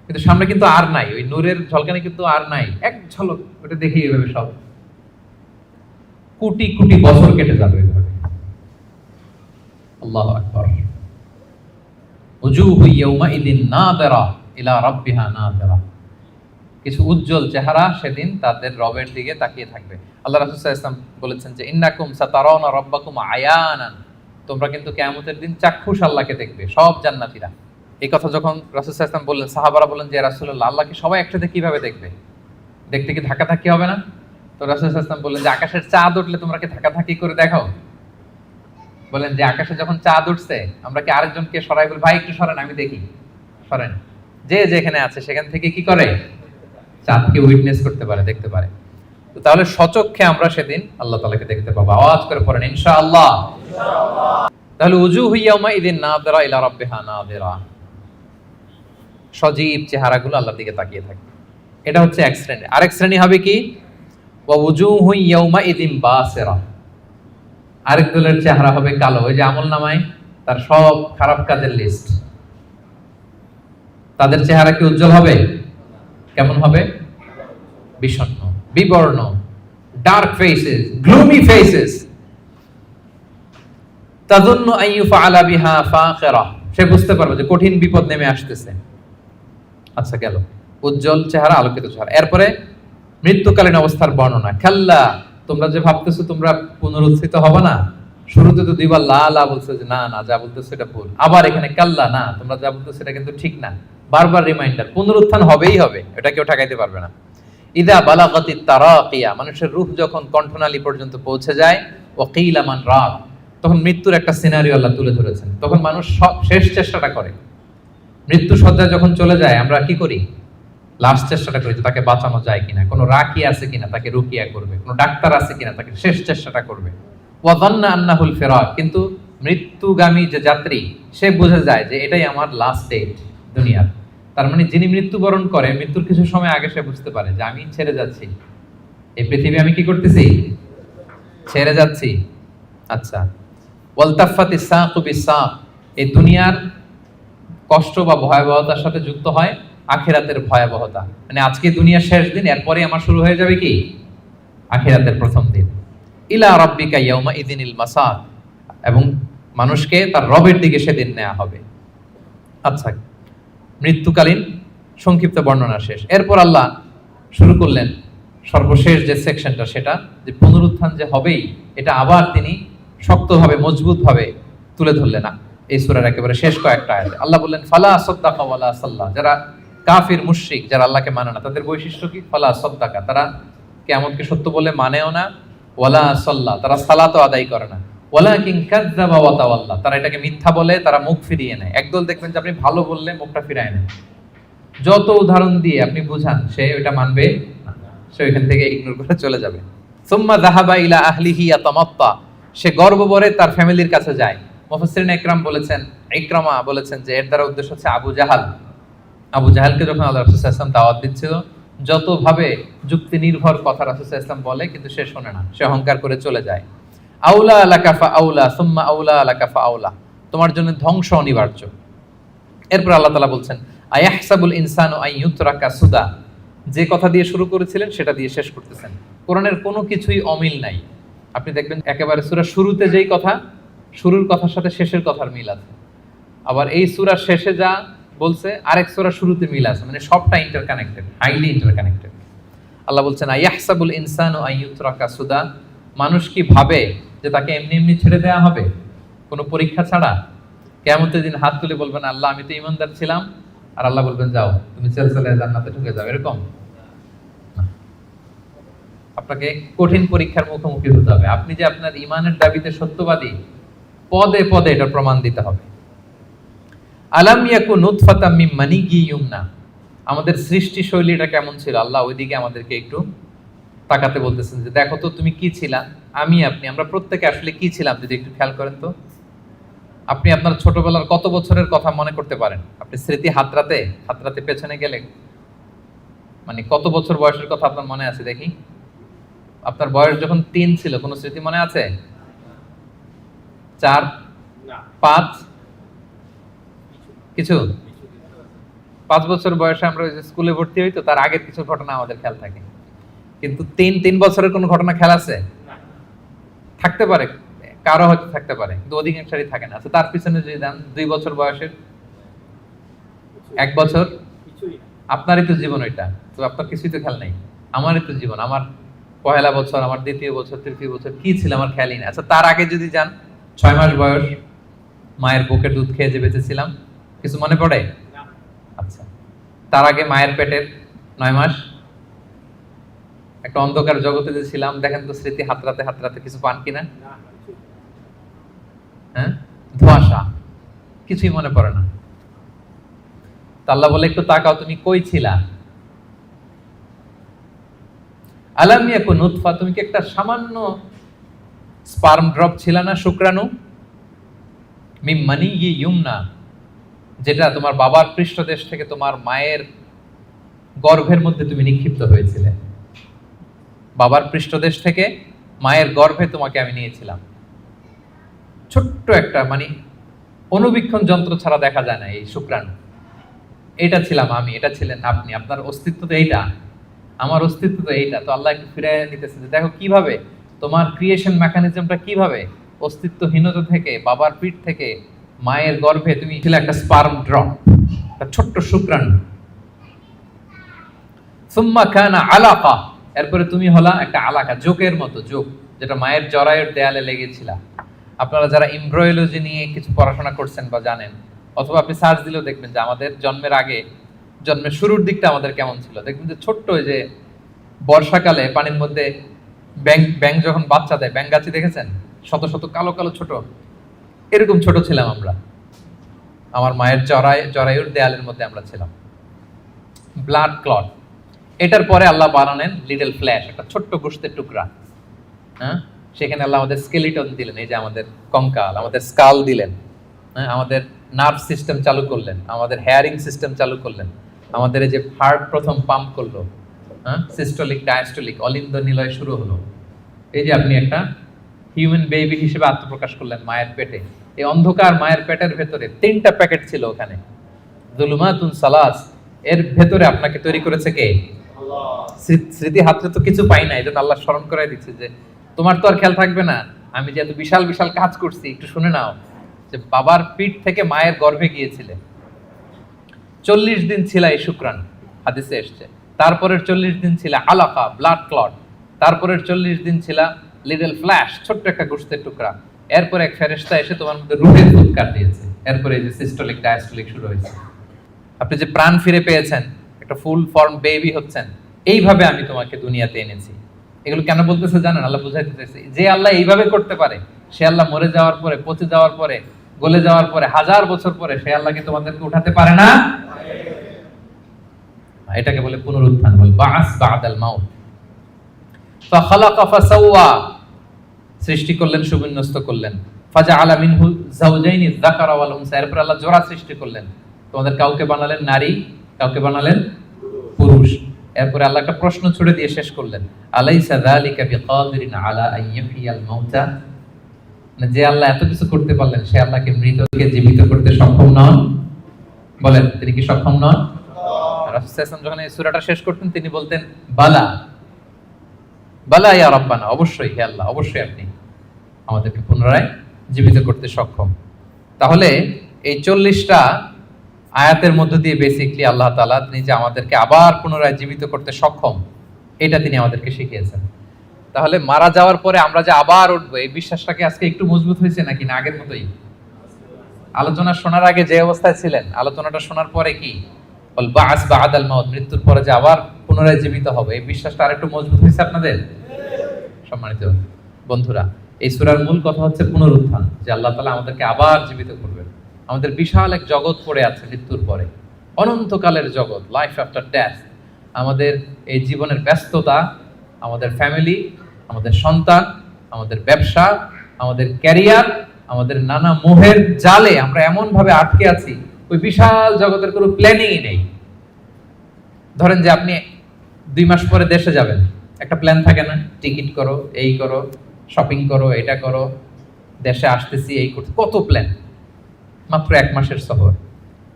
কিন্তু সামনে কিন্তু আর নাই, ওই নূরের ঝলকানি কিন্তু আর নাই, এক ঝলক ওটা দেখে এইভাবে সব কোটি কোটি বছর কেটে যাবে এইভাবে। আল্লাহু আকবার। উজুহু ইয়াউমাইদিন নাযিরা ইলা রাব্বিহা নাযিরা। কিছু উজ্জ্বল চেহারা সেদিন তাদের রবের দিকে তাকিয়ে থাকবে। আল্লাহ রাসূল সাল্লাল্লাহু আলাইহি ওয়াসাল্লাম বলেছেন যে ইন্নাকুম সাতারাউনা রাব্বাকুম আয়ানান, তোমরা কিন্তু কিয়ামতের দিন চাক্ষুষ আল্লাহকে দেখবে, সব জান্নাতীরা। এই কথা যখন রাসূল সাল্লাল্লাহু আলাইহি ওয়াসাল্লাম বললেন, সাহাবারা বললেন যে রাসূলুল্লাহ, আল্লাহকে সবাই একসাথে কিভাবে দেখবে? দেখতে কি ধাক্কাধাক্কি হবে না? তো রাসূল সাল্লাল্লাহু আলাইহি ওয়াসাল্লাম বললেন যে আকাশের চাঁদ উঠলে তোমরা কি ধাক্কাধাক্কি করে দেখো? বলেন যে আকাশে যখন চাঁদ উঠছে আমরা কি আরেকজনকে সরাই বলি, ভাই একটু সরেন আমি দেখি? সরেন। যে যেখানে আছে সেখান থেকে কি করে? চাঁদকে উইটনেস করতে পারে, দেখতে পারে। তো তাহলে সচক্ষে আমরা সেদিন আল্লাহ তাআলাকে দেখতে পাবো। আওয়াজ করে পড়েন ইনশাআল্লাহ। তাহলে উজুহু ইয়াউমাইদিন নাযিরা ইলা রাব্বিহা নাযিরা, সজীব চেহারাগুলো আল্লাহর দিকে তাকিয়ে থাকবে। এটা হচ্ছে এক শ্রেণী। আরেক শ্রেণী হবে কি? ওয়া উজুহু ইয়াউমাইদিন বাসিরা, আরেক দলের চেহারা হবে কালো। ওই যে আমলনামায় তার সব খারাপ কাজের লিস্ট, তাদের চেহারা কি উজ্জ্বল হবে? কেমন হবে? বিষণ্ণ, বিবর্ণ, ডার্ক ফেসেস, গ্লুমি ফেসেস। তাযুন্নু আন ইউফআলা বিহা ফাকিরা, সে বুঝতে পারবে যে কঠিন বিপদ নেমে আসতেছে। আচ্ছা গেল উজ্জ্বল চেহারা, আলোকিত চেহারা। এরপরে মৃত্যুকালীন অবস্থার বর্ণনা। খাল্লা, তোমরা যে ভাবতেছো তোমরা পুনরুত্থিত হবে না, শুরুতে তো দুইবার লা লা বলছো যে না না যা বলতেছো এটা ভুল, আবার এখানে কাল্লা, না তোমরা যা বলতেছো এটা কিন্তু ঠিক না, বারবার রিমাইন্ডার, পুনরুত্থান হবেই হবে, এটা কেউ ঠেকাইতে পারবে না। ইদা বালাগাতিত তারাকিয়া, মানুষের রূহ যখন কণ্ঠনালী পর্যন্ত পৌঁছে যায়, ওয়াকিলা মান রাক, তখন মৃত্যুর একটা সিনারিও আল্লাহ তুলে ধরেছেন। তখন মানুষ শেষ চেষ্টাটা করে, মৃত্যু সজ্জায় যখন চলে যায় আমরা কি করি? লাস্ট চেষ্টাটা করি যে তাকে বাঁচানো যায় কিনা, কোনো রাকি আছে কিনা তাকে রুকিয়া করবে, কোনো ডাক্তার আছে কিনা তাকে শেষ চেষ্টাটা করবে। ওয়াযান্না আন্নাহুল ফিরাক, কিন্তু মৃত্যুগামী যে যাত্রী সে বুঝে যায় যে এটাই আমার লাস্ট ডেট দুনিয়ার। তার মানে যিনি মৃত্যুবরণ করে মৃত্যুর কিছু সময় আগে সে বুঝতে পারে যে আমি ছেড়ে যাচ্ছি এই পৃথিবী, আমি কি করতেছি? ছেড়ে যাচ্ছি। আচ্ছা, ওয়ালতাফাতিস সাকু বিসাক, এই দুনিয়ার কষ্ট বা ভয়াবহতার সাথে যুক্ত হয় আখিরাতের ভয়াবহতা। মানে আজকে দুনিয়ার শেষ দিন, এরপরে আমার শুরু হয়ে যাবে কি? আখিরাতের প্রথম দিন। ইলা রাব্বিকা ইয়াউমা ইযিনিল মাসাক, এবং মানুষকে তার রবের দিকে সেদিন নেওয়া হবে। আচ্ছা, মৃত্যুকালীন সংক্ষিপ্ত বর্ণনা শেষ। এরপর আল্লাহ শুরু করলেন সর্বশেষ যে সেকশনটা, সেটা যে পুনরুত্থান যে হবেই, এটা আবার তিনি শক্তভাবে মজবুতভাবে তুলে ধরলেন এই সূরার একেবারে শেষ কয়েকটা আয়াতে। আল্লাহ বললেন ফালা সাদ্দাকা ওয়ালা সাল্লা, যারা কাফির মুশরিক, যারা আল্লাহকে মানে না, তাদের বৈশিষ্ট্য কি? ফালা সাদ্দাকা, তারা কিয়ামতকে সত্য বলে মানেও না, ওয়ালা সাল্লা, তারা সালাতও আদায় করে না, ওয়ালাকিন কাযযাবা ওয়া তাওয়াল্লা, তারা এটাকে মিথ্যা বলে, তারা মুখ ফিরিয়ে নেয়। একদল দেখবেন যে আপনি ভালো বললে মুখটা ফিরায় নেয়, যত উদাহরণ দিয়ে আপনি বুঝান সে ওটা মানবে না, সে ওইখান থেকে ইগনোর করে চলে যাবে। সুম্মা যাহাবা ইলা আহলিহি ইয়াতামাত্তা, সে গর্বভরে তার ফ্যামিলির কাছে যায়। মুফাসসিরিন ইকরাম বলেছেন, ইকরামা বলেছেন যে এর দ্বারা উদ্দেশ্য হচ্ছে আবু জাহাল। আবু জাহালকে যখন আল্লাহ রাসূল সাল্লাল্লাহু আলাইহি ওয়াসাল্লাম দাওয়াত দিচ্ছিল, যতভাবে যুক্তি নির্ভর কথা রাসূল সাল্লাল্লাহু আলাইহি ওয়াসাল্লাম বলে, কিন্তু সে শোনে না, সে অহংকার করে চলে যায়। আউলা লাকা ফাআউলা সুম্মা আউলা লাকা ফাআউলা, তোমার জন্য ধ্বংস অনিবার্য। এরপর আল্লাহ তাআলা বলছেন আয়াহসাবুল ইনসানু আন ইউতরাকা সুদা, যে কথা দিয়ে শুরু করেছিলেন সেটা দিয়ে শেষ করতেছেন। কোরআনের কোনো কিছুই অমিল নাই। আপনি দেখবেন একেবারে সূরার শুরুতে যেই কথা, শুরুর কথার সাথে শেষের কথার মিল আছে, আবার এই সূরার শেষে যা বলছে আরেক সূরার শুরুতে মিল আছে, মানে সবটা ইন্টারকানেক্টেড, হাইলি ইন্টারকানেক্টেড। আল্লাহ বলছেন আয়াহসাবুল ইনসানু আন ইউতরাকা সুদা, মানুষ কি ভাবে যে তাকে এমনি এমনি ছেড়ে দেওয়া হবে কোনো পরীক্ষা ছাড়া? কিয়ামতের দিন হাত তুলে বলবেন আল্লাহ আমি তো ঈমানদার ছিলাম, আর আল্লাহ বলবেন যাও তুমি চলে জান্নাতে ঢুকে যাও, এরকম না। আপনাকে কঠিন পরীক্ষার মুখোমুখি হতে হবে। আপনি যে আপনার ঈমানের দাবিতে সত্যবাদী, পদে পদে এটা প্রমাণ দিতে হবে। আলাম ইয়াকু নুতফাতাম মিন মানিয়্যিন ইউমনা, আমাদের সৃষ্টি শৈলীটা কেমন ছিল আল্লাহ ওইদিকে আমাদেরকে একটু তাকাতে বলতেছেন যে দেখো তো তুমি কি ছিলা, আমি আপনি আমরা প্রত্যেকে আসলে কি ছিলাম যদি একটু খেয়াল করেন তো। আপনি আপনার ছোটবেলার কত বছরের কথা মনে করতে পারেন? আপনি স্মৃতি হাতড়াতে হাতড়াতে পেছনে গেলে মানে কত বছর বয়সের কথা আপনার মনে আছে দেখি। আপনার বয়স যখন 3 ছিল কোনো স্মৃতি মনে আছে? 4, 5 কিছু? 5 বছর বয়সে আমরা স্কুলে ভর্তি হই, তো তার আগের কিছু ঘটনা আমাদের খেয়াল থাকে। কিন্তু 3 বছরের কোনো ঘটনা খেয়াল আছে? থাকতে পারে, কারো হয়তো থাকতে পারে, কিন্তু অধিকাংশই থাকে না। আচ্ছা তার পিছনে যদি দেন 2 বছর বয়সের, 1 বছর, আপনারই তো জীবন ওইটা, তো আপনার কিছুই তো খেয়াল নেই। আমারই তো জীবন, আমার পহেলা বছর, আমার দ্বিতীয় বছর, তৃতীয় বছর কি ছিল আমার খেয়ালই নেই। আচ্ছা তার আগে যদি যান, 6 মাস বয়স, মায়ের বুকের দুধ খেয়ে যে বেঁচেছিলাম, কিছু মনে পড়ে? আচ্ছা তার আগে মায়ের পেটের 9 মাস একটা অন্ধকার জগতে যে ছিলাম, দেখেন তো স্মৃতি হাতড়াতে হাতড়াতে কিছু পান কিনা? হ্যাঁ, ধোঁয়াশা, কিছুই মনে পড়ে না। আল্লাহ বলে একটু তাকাও তুমি কই ছিলা। আলাম ইয়াকুন নুতফা, তুমি কি একটা সামান্য স্পার্ম ড্রপ ছিল না, শুক্রাণু? মিম মানি ইউমনা, যেটা তোমার বাবার পৃষ্ঠদেশ থেকে তোমার মায়ের গর্ভের মধ্যে তুমি নিক্ষিপ্ত হয়েছিলে। বাবার পৃষ্ঠদেশ থেকে মায়ের গর্ভে তোমাকে আমি নিয়েছিলাম। ছোট্ট একটা মানে অনুবীক্ষণ যন্ত্র ছাড়া দেখা যায় না এই শুক্রাণু। এটা ছিলাম আমি, এটা ছিলেন আপনি, আপনার অস্তিত্ব তো এইটা, আমার অস্তিত্ব তো এইটা। তো আল্লাহ একটু ফিরে নিতেছে যে দেখো কিভাবে তোমার ক্রিয়েশন মেকানিজমটা, কিভাবে অস্তিত্বহীনতা থেকে বাবার পিঠ থেকে মায়ের গর্ভে তুমি ছিলে একটা স্পার্ম ড্রপ, একটা ছোট্ট শুক্রাণু। সুম্মা কানা আলাকা, এরপরে তুমি হলা একটা আলাকা, জোকের মতো, জোক যেটা মায়ের জরায়ুর দেয়ালে লেগেছিল। আপনারা যারা এমব্রয়োলজি নিয়ে কিছু পড়াশোনা করছেন বা জানেন, অথবা আপনি সার্চ দিলেও দেখবেন যে আমাদের জন্মের আগে, জন্মের শুরুর দিকটা আমাদের কেমন ছিল। দেখবেন যে ছোট্ট, ওই যে বর্ষাকালে পানির মধ্যে ব্যাং যখন বাচ্চা দেয়, ব্যাঙগাছি দেখেছেন? শত শত কালো কালো ছোট, এরকম ছোট ছিলাম আমরা। আমার মায়ের জরায়ুর দেয়ালের মধ্যে আমরা ছিলাম। ব্লাড ক্লট, এটার পরে আল্লাহ বানালেন লিটল ফ্ল্যাশ, একটা ছোট্ট গোশতের টুকরা। হ্যাঁ, সেখানে আল্লাহ আমাদের স্কেলিটন দিলেন, এই যে আমাদের কঙ্কাল, আমাদের স্কাল দিলেন। হ্যাঁ, আমাদের নার্ভ সিস্টেম চালু করলেন, আমাদের হেয়ারিং সিস্টেম চালু করলেন, আমাদের এই যে হার্ট প্রথম পাম্প করলো, হ্যাঁ, সিস্টোলিক ডায়াস্টোলিক অলিন্দ নিলয় শুরু হলো। এই যে আপনি একটা হিউম্যান বেবি হিসেবে আত্মপ্রকাশ করলেন মায়ের পেটে। এই অন্ধকার মায়ের পেটের ভেতরে 3টা প্যাকেট ছিল ওখানে, যুলুমাতুন সালাস, এর ভেতরে আপনাকে তৈরি করেছে কে? স্মৃতি হাতে তো কিছু পাই না, এই জন্য আল্লাহ স্মরণ করাই দিচ্ছে যে তোমার তো আর খেয়াল থাকবে না, আমি যে এত বিশাল বিশাল কাজ করছি একটু শুনে নাও। যে বাবার পিঠ থেকে মায়ের গর্ভে গিয়েছিলে, 40 দিন ছিল এই শুক্রাণু, হাদিসে এসছে। তারপরের 40 দিন ছিল আলাকা, ব্লাড ক্লট। তারপরের 40 দিন ছিল লিটল ফ্ল্যাশ, ছোট্ট একটা গোশতের টুকরা। এরপর এক ফেরেশতা এসে তোমার মধ্যে রূহের ফুৎকার দিয়েছে। এরপরে এই যে সিস্টোলিক ডায়াস্টোলিক শুরু হয়েছে। আপনি যে প্রাণ ফিরে পেয়েছেন, একটা ফুল ফর্ম বেবি হচ্ছেন, এইভাবে আমি তোমাকে দুনিয়াতে এনেছি। এগুলো কেন বলতেছে জানেন? আল্লাহ বুঝাইতে চাইছে যে আল্লাহ এইভাবে করতে পারে, সে আল্লাহ মরে যাওয়ার পরে, পচে যাওয়ার পরে, গলে যাওয়ার পরে, 1000 বছর পরে সে আল্লাহকে তোমাদেরকে উঠাতে পারে না? এটাকে বলে পুনরুত্থান, বল বাস বাদাল মাউত। ফাখালাকা ফাসাওয়া, সৃষ্টি করলেন, সুবিন্যস্ত করলেন। ফাজআলা মিনহু যাওজাইনি যাকারা ওয়াল উনসা, এরপর আল্লাহ জোড়া সৃষ্টি করলেন। তোমাদের কাউকে বানালেন নারী, কাউকে বানালেন পুরুষ। এরপরে আল্লাহ একটা প্রশ্ন ছুড়ে দিয়ে শেষ করলেন, আলাইসা যালিকা বিকাদিরিন আলা আন ইহইয়াল মাউতা, যে আল্লাহ এত কিছু করতে পারলেন, সে আল্লাহকে মৃতকে জীবিত করতে সক্ষম নন? বলেন, তিনি কি সক্ষম নন? রাসূল সাল্লাল্লাহু আলাইহি ওয়াসাল্লাম যখন এই সূরাটা শেষ করতেন, তিনি বলতেন বালা বালা ইয়া রাব্বানা, অবশ্যই হে আল্লাহ, অবশ্যই আপনি আমাদেরকে পুনরায় জীবিত করতে সক্ষম। তাহলে এই 40টা আয়াতের মধ্য দিয়ে বেসিকলি আল্লাহ তাআলা তিনি যে আমাদেরকে আবার পুনরায় জীবিত করতে সক্ষম, এটা তিনি আমাদেরকে শিখিয়েছেন। তাহলে মারা যাওয়ার পরে আমরা যে আবার উঠবো, এই বিশ্বাসটাকে আজকে একটু মজবুত হয়েছে নাকি না আগের মতোই? আলোচনা শোনার আগে যে অবস্থায় ছিলেন, আলোচনাটা শোনার পরে কি বল বাস বাদাল মাউত, মৃত্যুর পরে যে আবার পুনরায় জীবিত হবে, এই বিশ্বাসটা আরেকটু মজবুত হয়েছে আপনাদের? সম্মানিত বন্ধুরা, এই সূরার মূল কথা হচ্ছে পুনরুত্থান, যে আল্লাহ তাআলা আমাদেরকে আবার জীবিত করবেন। আমাদের বিশাল এক জগৎ পড়ে আছে মৃত্যুর পরে, অনন্তকালের জগৎ, লাইফ আফটার ডেথ। আমাদের এই জীবনের ব্যস্ততা, আমাদের ফ্যামিলি, আমাদের সন্তান, আমাদের ব্যবসা, আমাদের ক্যারিয়ার, আমাদের নানা মোহের জালে আমরা এমন ভাবে আটকে আছি, ওই বিশাল জগতের কোনো প্ল্যানিংই নেই। ধরেন যে আপনি 2 মাস পরে দেশে যাবেন, একটা প্ল্যান থাকে না, টিকিট করো, এই করো, শপিং করো, এটা করো, দেশে আসতেছি, এই করতে, কত প্ল্যান। মাত্র 1 মাসের সফর।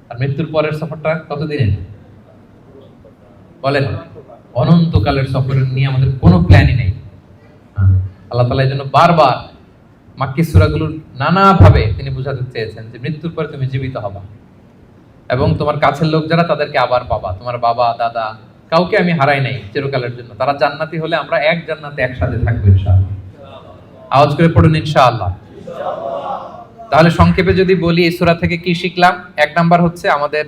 আর মৃত্যুর পরের সফরটা কত দিনের বলেন? অনন্তকালের সফর নিয়ে আমাদের কোনো প্ল্যানই নেই। আল্লাহ তাআলা এই জন্য বারবার মাক্কি সূরাগুলোর নানাভাবে তিনি বুঝাতে চেয়েছেন যে মৃত্যুর পরে তুমি জীবিত হবা এবং তোমার কাছের লোক যারা তাদেরকে আবার পাবা। তোমার বাবা, দাদা, কাউকে আমি হারাই নাই চিরকালের জন্য। তারা জান্নাতি হলে আমরা এক জান্নাতে একসাথে থাকবো ইনশাআল্লাহ। আওয়াজ করে পড়ুন ইনশাআল্লাহ। তাহলে সংক্ষেপে যদি বলি এই সূরা থেকে কি শিখলাম? 1 নাম্বার হচ্ছে আমাদের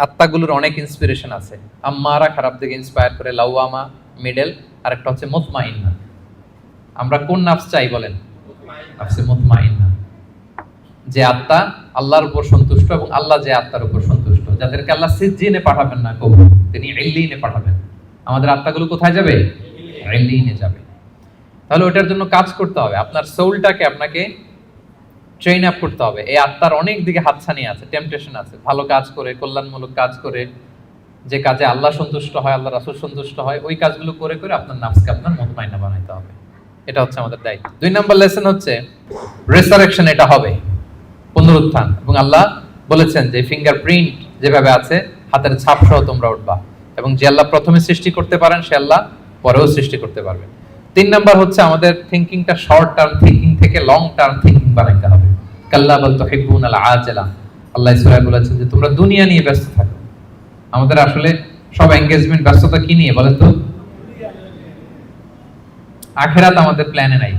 আত্মাগুলোর অনেক ইন্সপিরেশন আছে। আম্মারা খারাপ দিকে ইন্সপায়ার করে, লাওয়ামা মিডল, আর একটা হচ্ছে মুতমাইন্না। আমরা কোন নাফস চাই বলেন? নাফসে মুতমাইন্না, যে আত্মা আল্লাহর উপর সন্তুষ্ট এবং আল্লাহ যে আত্মার উপর সন্তুষ্ট, যাদেরকে আল্লাহ সিজ্জিনে পাঠাবেন না কবু, তিনি ইল্লিনে পাঠাবেন। আমাদের আত্মাগুলো কোথায় যাবে? ইল্লিনে যাবে। তাহলে ওটার জন্য কাজ করতে হবে। আপনার সোলটাকে আপনাকে ট্রেন আপ করতে হবে। এই আত্মার অনেক দিকে হাতছানি আছে, টেম্পটেশন আছে। ভালো কাজ করে, কল্যাণমূলক কাজ করে, যে কাজে আল্লাহ সন্তুষ্ট হয়, আল্লাহ রাসূল সন্তুষ্ট হয়, ওই কাজগুলো করে করে আপনার নাফসকে আপনার মুতমাইন্না বানাইতে হবে। এটা হচ্ছে আমাদের দায়িত্ব। 2 নাম্বার লেসন হচ্ছে রেসারেকশন। এটা হবে পুনরুত্থান, এবং আল্লাহ বলেছেন যে ফিঙ্গারপ্রিন্ট যেভাবে আছে, হাতের ছাপ সহ তোমরা উঠবা, এবং যে আল্লাহ প্রথমে সৃষ্টি করতে পারেন সে আল্লাহ পরেও সৃষ্টি করতে পারবেন। 3 নাম্বার হচ্ছে আমাদের থিংকিংটা শর্ট টার্ম থিংকিং থেকে লং টার্ম থিংকিং বানাইতে হবে। কাল্লা বাল তুহিব্বুনাল আজিলা, আল্লাহ সূরায় বলেছেন যে তোমরা দুনিয়া নিয়ে ব্যস্ত থাকো। আমাদের আসলে সব এনগেজমেন্ট, ব্যস্ততা কি নিয়ে বলেন তো? আখিরাত আমাদের প্ল্যানে নাই।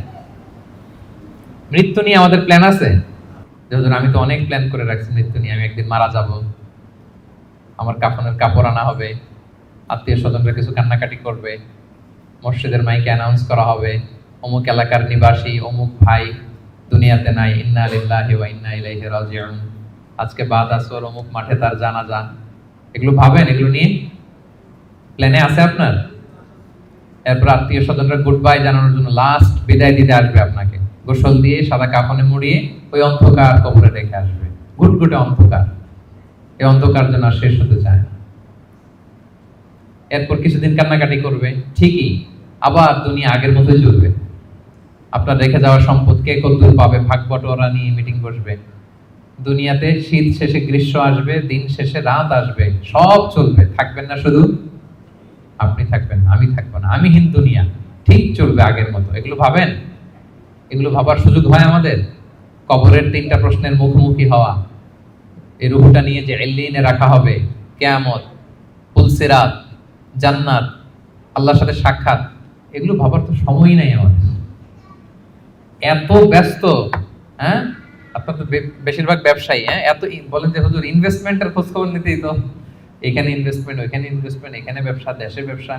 মৃত্যু নিয়ে আমাদের প্ল্যান আছে? যেহেতু আমি তো অনেক প্ল্যান করে রাখছি মৃত্যু নিয়ে। আমি একদিন মারা যাব, আমার কাফনের কাপড় আনা হবে, আত্মীয় স্বজনরা কিছু কান্নাকাটি করবে, মসজিদের মাইকে অ্যানাউন্স করা হবে, অমুক এলাকার নিবাসী অমুক ভাই দুনিয়াতে নাই, ইন্না লিল্লাহি ওয়া ইন্না ইলাইহি রাজিউন, আজকে বাদ আসর অমুক মাঠে তার জানাজা। এগুলো ভাবেন? এগুলো নিয়ে প্ল্যানে আছে আপনার? এরপর আত্মীয় স্বজনরা গুড বাই জানানোর জন্য লাস্ট বিদায় দিতে আসবে আপনাকে, গোসল দিয়ে সাদা কাফনে মুড়িয়ে ওই অন্ধকার কবরে রেখে আসবে। গুটগুটে অন্ধকার, এই অন্ধকার যেন আর শেষ হতে চায় না। এরপর কিছুদিন কান্নাকাটি করবে, ঠিকই আবার দুনিয়া আগের মতোই চলবে। আপনার রেখে যাওয়া সম্পদ কে কতদূর পাবে, ভাগ বটোয়ারা নিয়ে মিটিং বসবে। দুনিয়াতে শীত শেষে গ্রীষ্ম আসবে, দিন শেষে রাত আসবে, সব চলবে। থাকবেন না শুধু আপনি, থাকবেন না, আমি থাকবো না, আমি হীন দুনিয়া ঠিক চলবে আগের মতো। এগুলো ভাবেন? এগুলো ভাবার সুযোগ হয় আমাদের? কবরের 3টা প্রশ্নের মুখোমুখি হওয়া, এই রূহটা নিয়ে যে ইল্লিনে রাখা হবে, কিয়ামত, পুলসিরাত, জান্নাত, আল্লাহর সাথে সাক্ষাৎ, এগুলো ভাবার তো সময়ই নাই আমাদের। এত ব্যস্ত, হ্যাঁ? আপনার তো বেশিরভাগ ব্যবসায়ী, হ্যাঁ, এত বলেন যে হুজুর ইনভেস্টমেন্টের খোঁজ খবর নিতেই তো, এখানে ইনভেস্টমেন্ট, ওইখানে ইনভেস্টমেন্ট, এখানে ব্যবসা, দেশে ব্যবসা,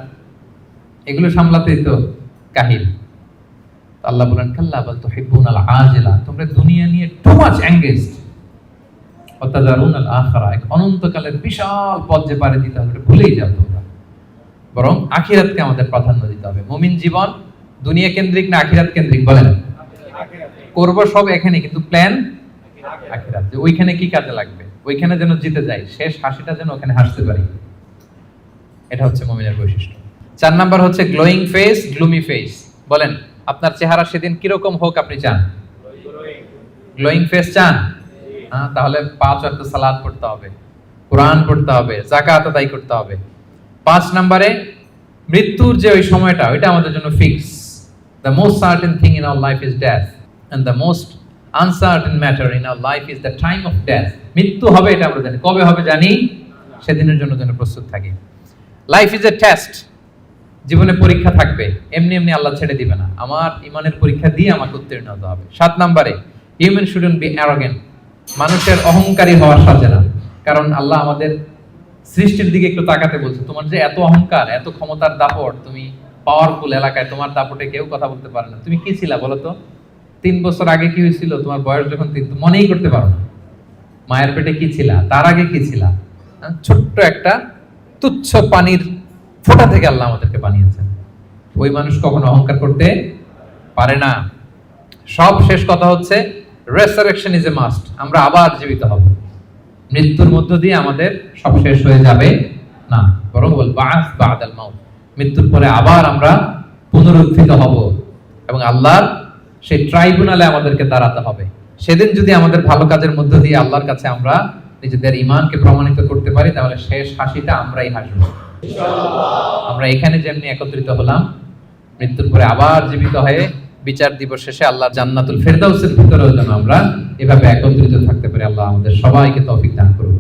এগুলো সামলাতেই তো কাহিল। আল্লাহ বলেন কাল্লা বাল তুহিব্বুনাল আজিলা, তোমরা দুনিয়া নিয়ে টু মাচ এনগেজড, ওয়া তাযারুনাল আখিরা, এক অনন্তকালের বিশাল পথ যে পাড়ি দিতে হবে ভুলেই যাও তোমরা। বরং আখিরাতকে আমাদের প্রাধান্য দিতে হবে। মুমিন জীবন দুনিয়া কেন্দ্রিক না আখিরাত কেন্দ্রিক বলেন? করব সব এখানে, কিন্তু প্ল্যান আখিরাত, যে ওইখানে কি কাজে লাগবে, ওইখানে যেন জিতে যাই, শেষ হাসিটা যেন ওখানে হাসতে পারি। এটা হচ্ছে মুমিনের বৈশিষ্ট্য। 4 নাম্বার হচ্ছে গ্লোয়িং ফেস, গ্লুমি ফেস। বলেন আপনার চেহারা সেদিন কিরকম হোক আপনি চান? গ্লোয়িং ফেস চান? হ্যাঁ, তাহলে 5 ওয়াক্ত সালাত পড়তে হবে, কোরআন পড়তে হবে, যাকাত আদায় করতে হবে। 5 নম্বরে মৃত্যুর যে ওই সময়টা, ওইটা আমাদের জন্য fix. The most certain thing in our life is death, and the most uncertain matter in our life is the time of death. মৃত্যু হবে এটা আমরা জানি, কবে হবে জানি, সেদিনের জন্য যেন প্রস্তুত থাকি। লাইফ ইজ এ টেস্ট, জীবনে পরীক্ষা থাকবে, এমনি এমনি আল্লাহ ছেড়ে দিবে না। আমার ইমানের পরীক্ষা দিয়ে আমাকে উত্তীর্ণ হতে হবে। 7 নম্বরে হিউম্যান শুডন্ট বি অ্যারোগেন্ট, মানুষের অহংকারী হওয়া সাজে না। কারণ আল্লাহ আমাদের সৃষ্টির দিকে একটু তাকাতে বলছে, তোমার যে এত অহংকার, এত ক্ষমতার দাপট, তুমি পাওয়ারফুল এলাকায়, তোমার দাপটে কেউ কথা বলতে পারে না। তুমি কি ছিলা বলো তো? 3 বছর আগে কি হয়েছিল? তোমার বয়স যখন 3, মনেই করতে পারো না। মায়ের পেটে কি ছিলা, তার আগে কি ছিলা? ছোট্ট একটা তুচ্ছ পানির ফোঁটা থেকে আল্লাহ আমাদেরকে বানিয়েছেন। ওই মানুষ কখনো অহংকার করতে পারে না। সব শেষ কথা হচ্ছে রেসারেকশন ইজ এ মাস্ট। আমরা আবার জীবিত হব, মৃত্যুর মধ্য দিয়ে আমাদের সব শেষ হয়ে যাবে না, বরং বল বাস বাদাল মাউত, মৃত্যুর পরে আবার আমরা পুনরুত্থিত হব এবং আল্লাহর সেই ট্রাইব্যুনালে আমাদেরকে দাঁড়াতে হবে। সেদিন যদি আমাদের ভালো কাজের মধ্য দিয়ে আল্লাহর কাছে আমরা নিজেদের ঈমানকে প্রমাণিত করতে পারি, তাহলে শেষ হাসিটা আমরাই হাসবো ইনশাআল্লাহ। আমরা এখানে যেমনি একত্রিত হলাম, মৃত্যুর পরে আবার জীবিত হয়ে বিচার দিবস শেষে আল্লাহর জান্নাতুল ফেরদাউসের ভিতরেও যেন আমরা এভাবে একত্রিত থাকতে পারি। আল্লাহ আমাদের সবাইকে তৌফিক দান করুন।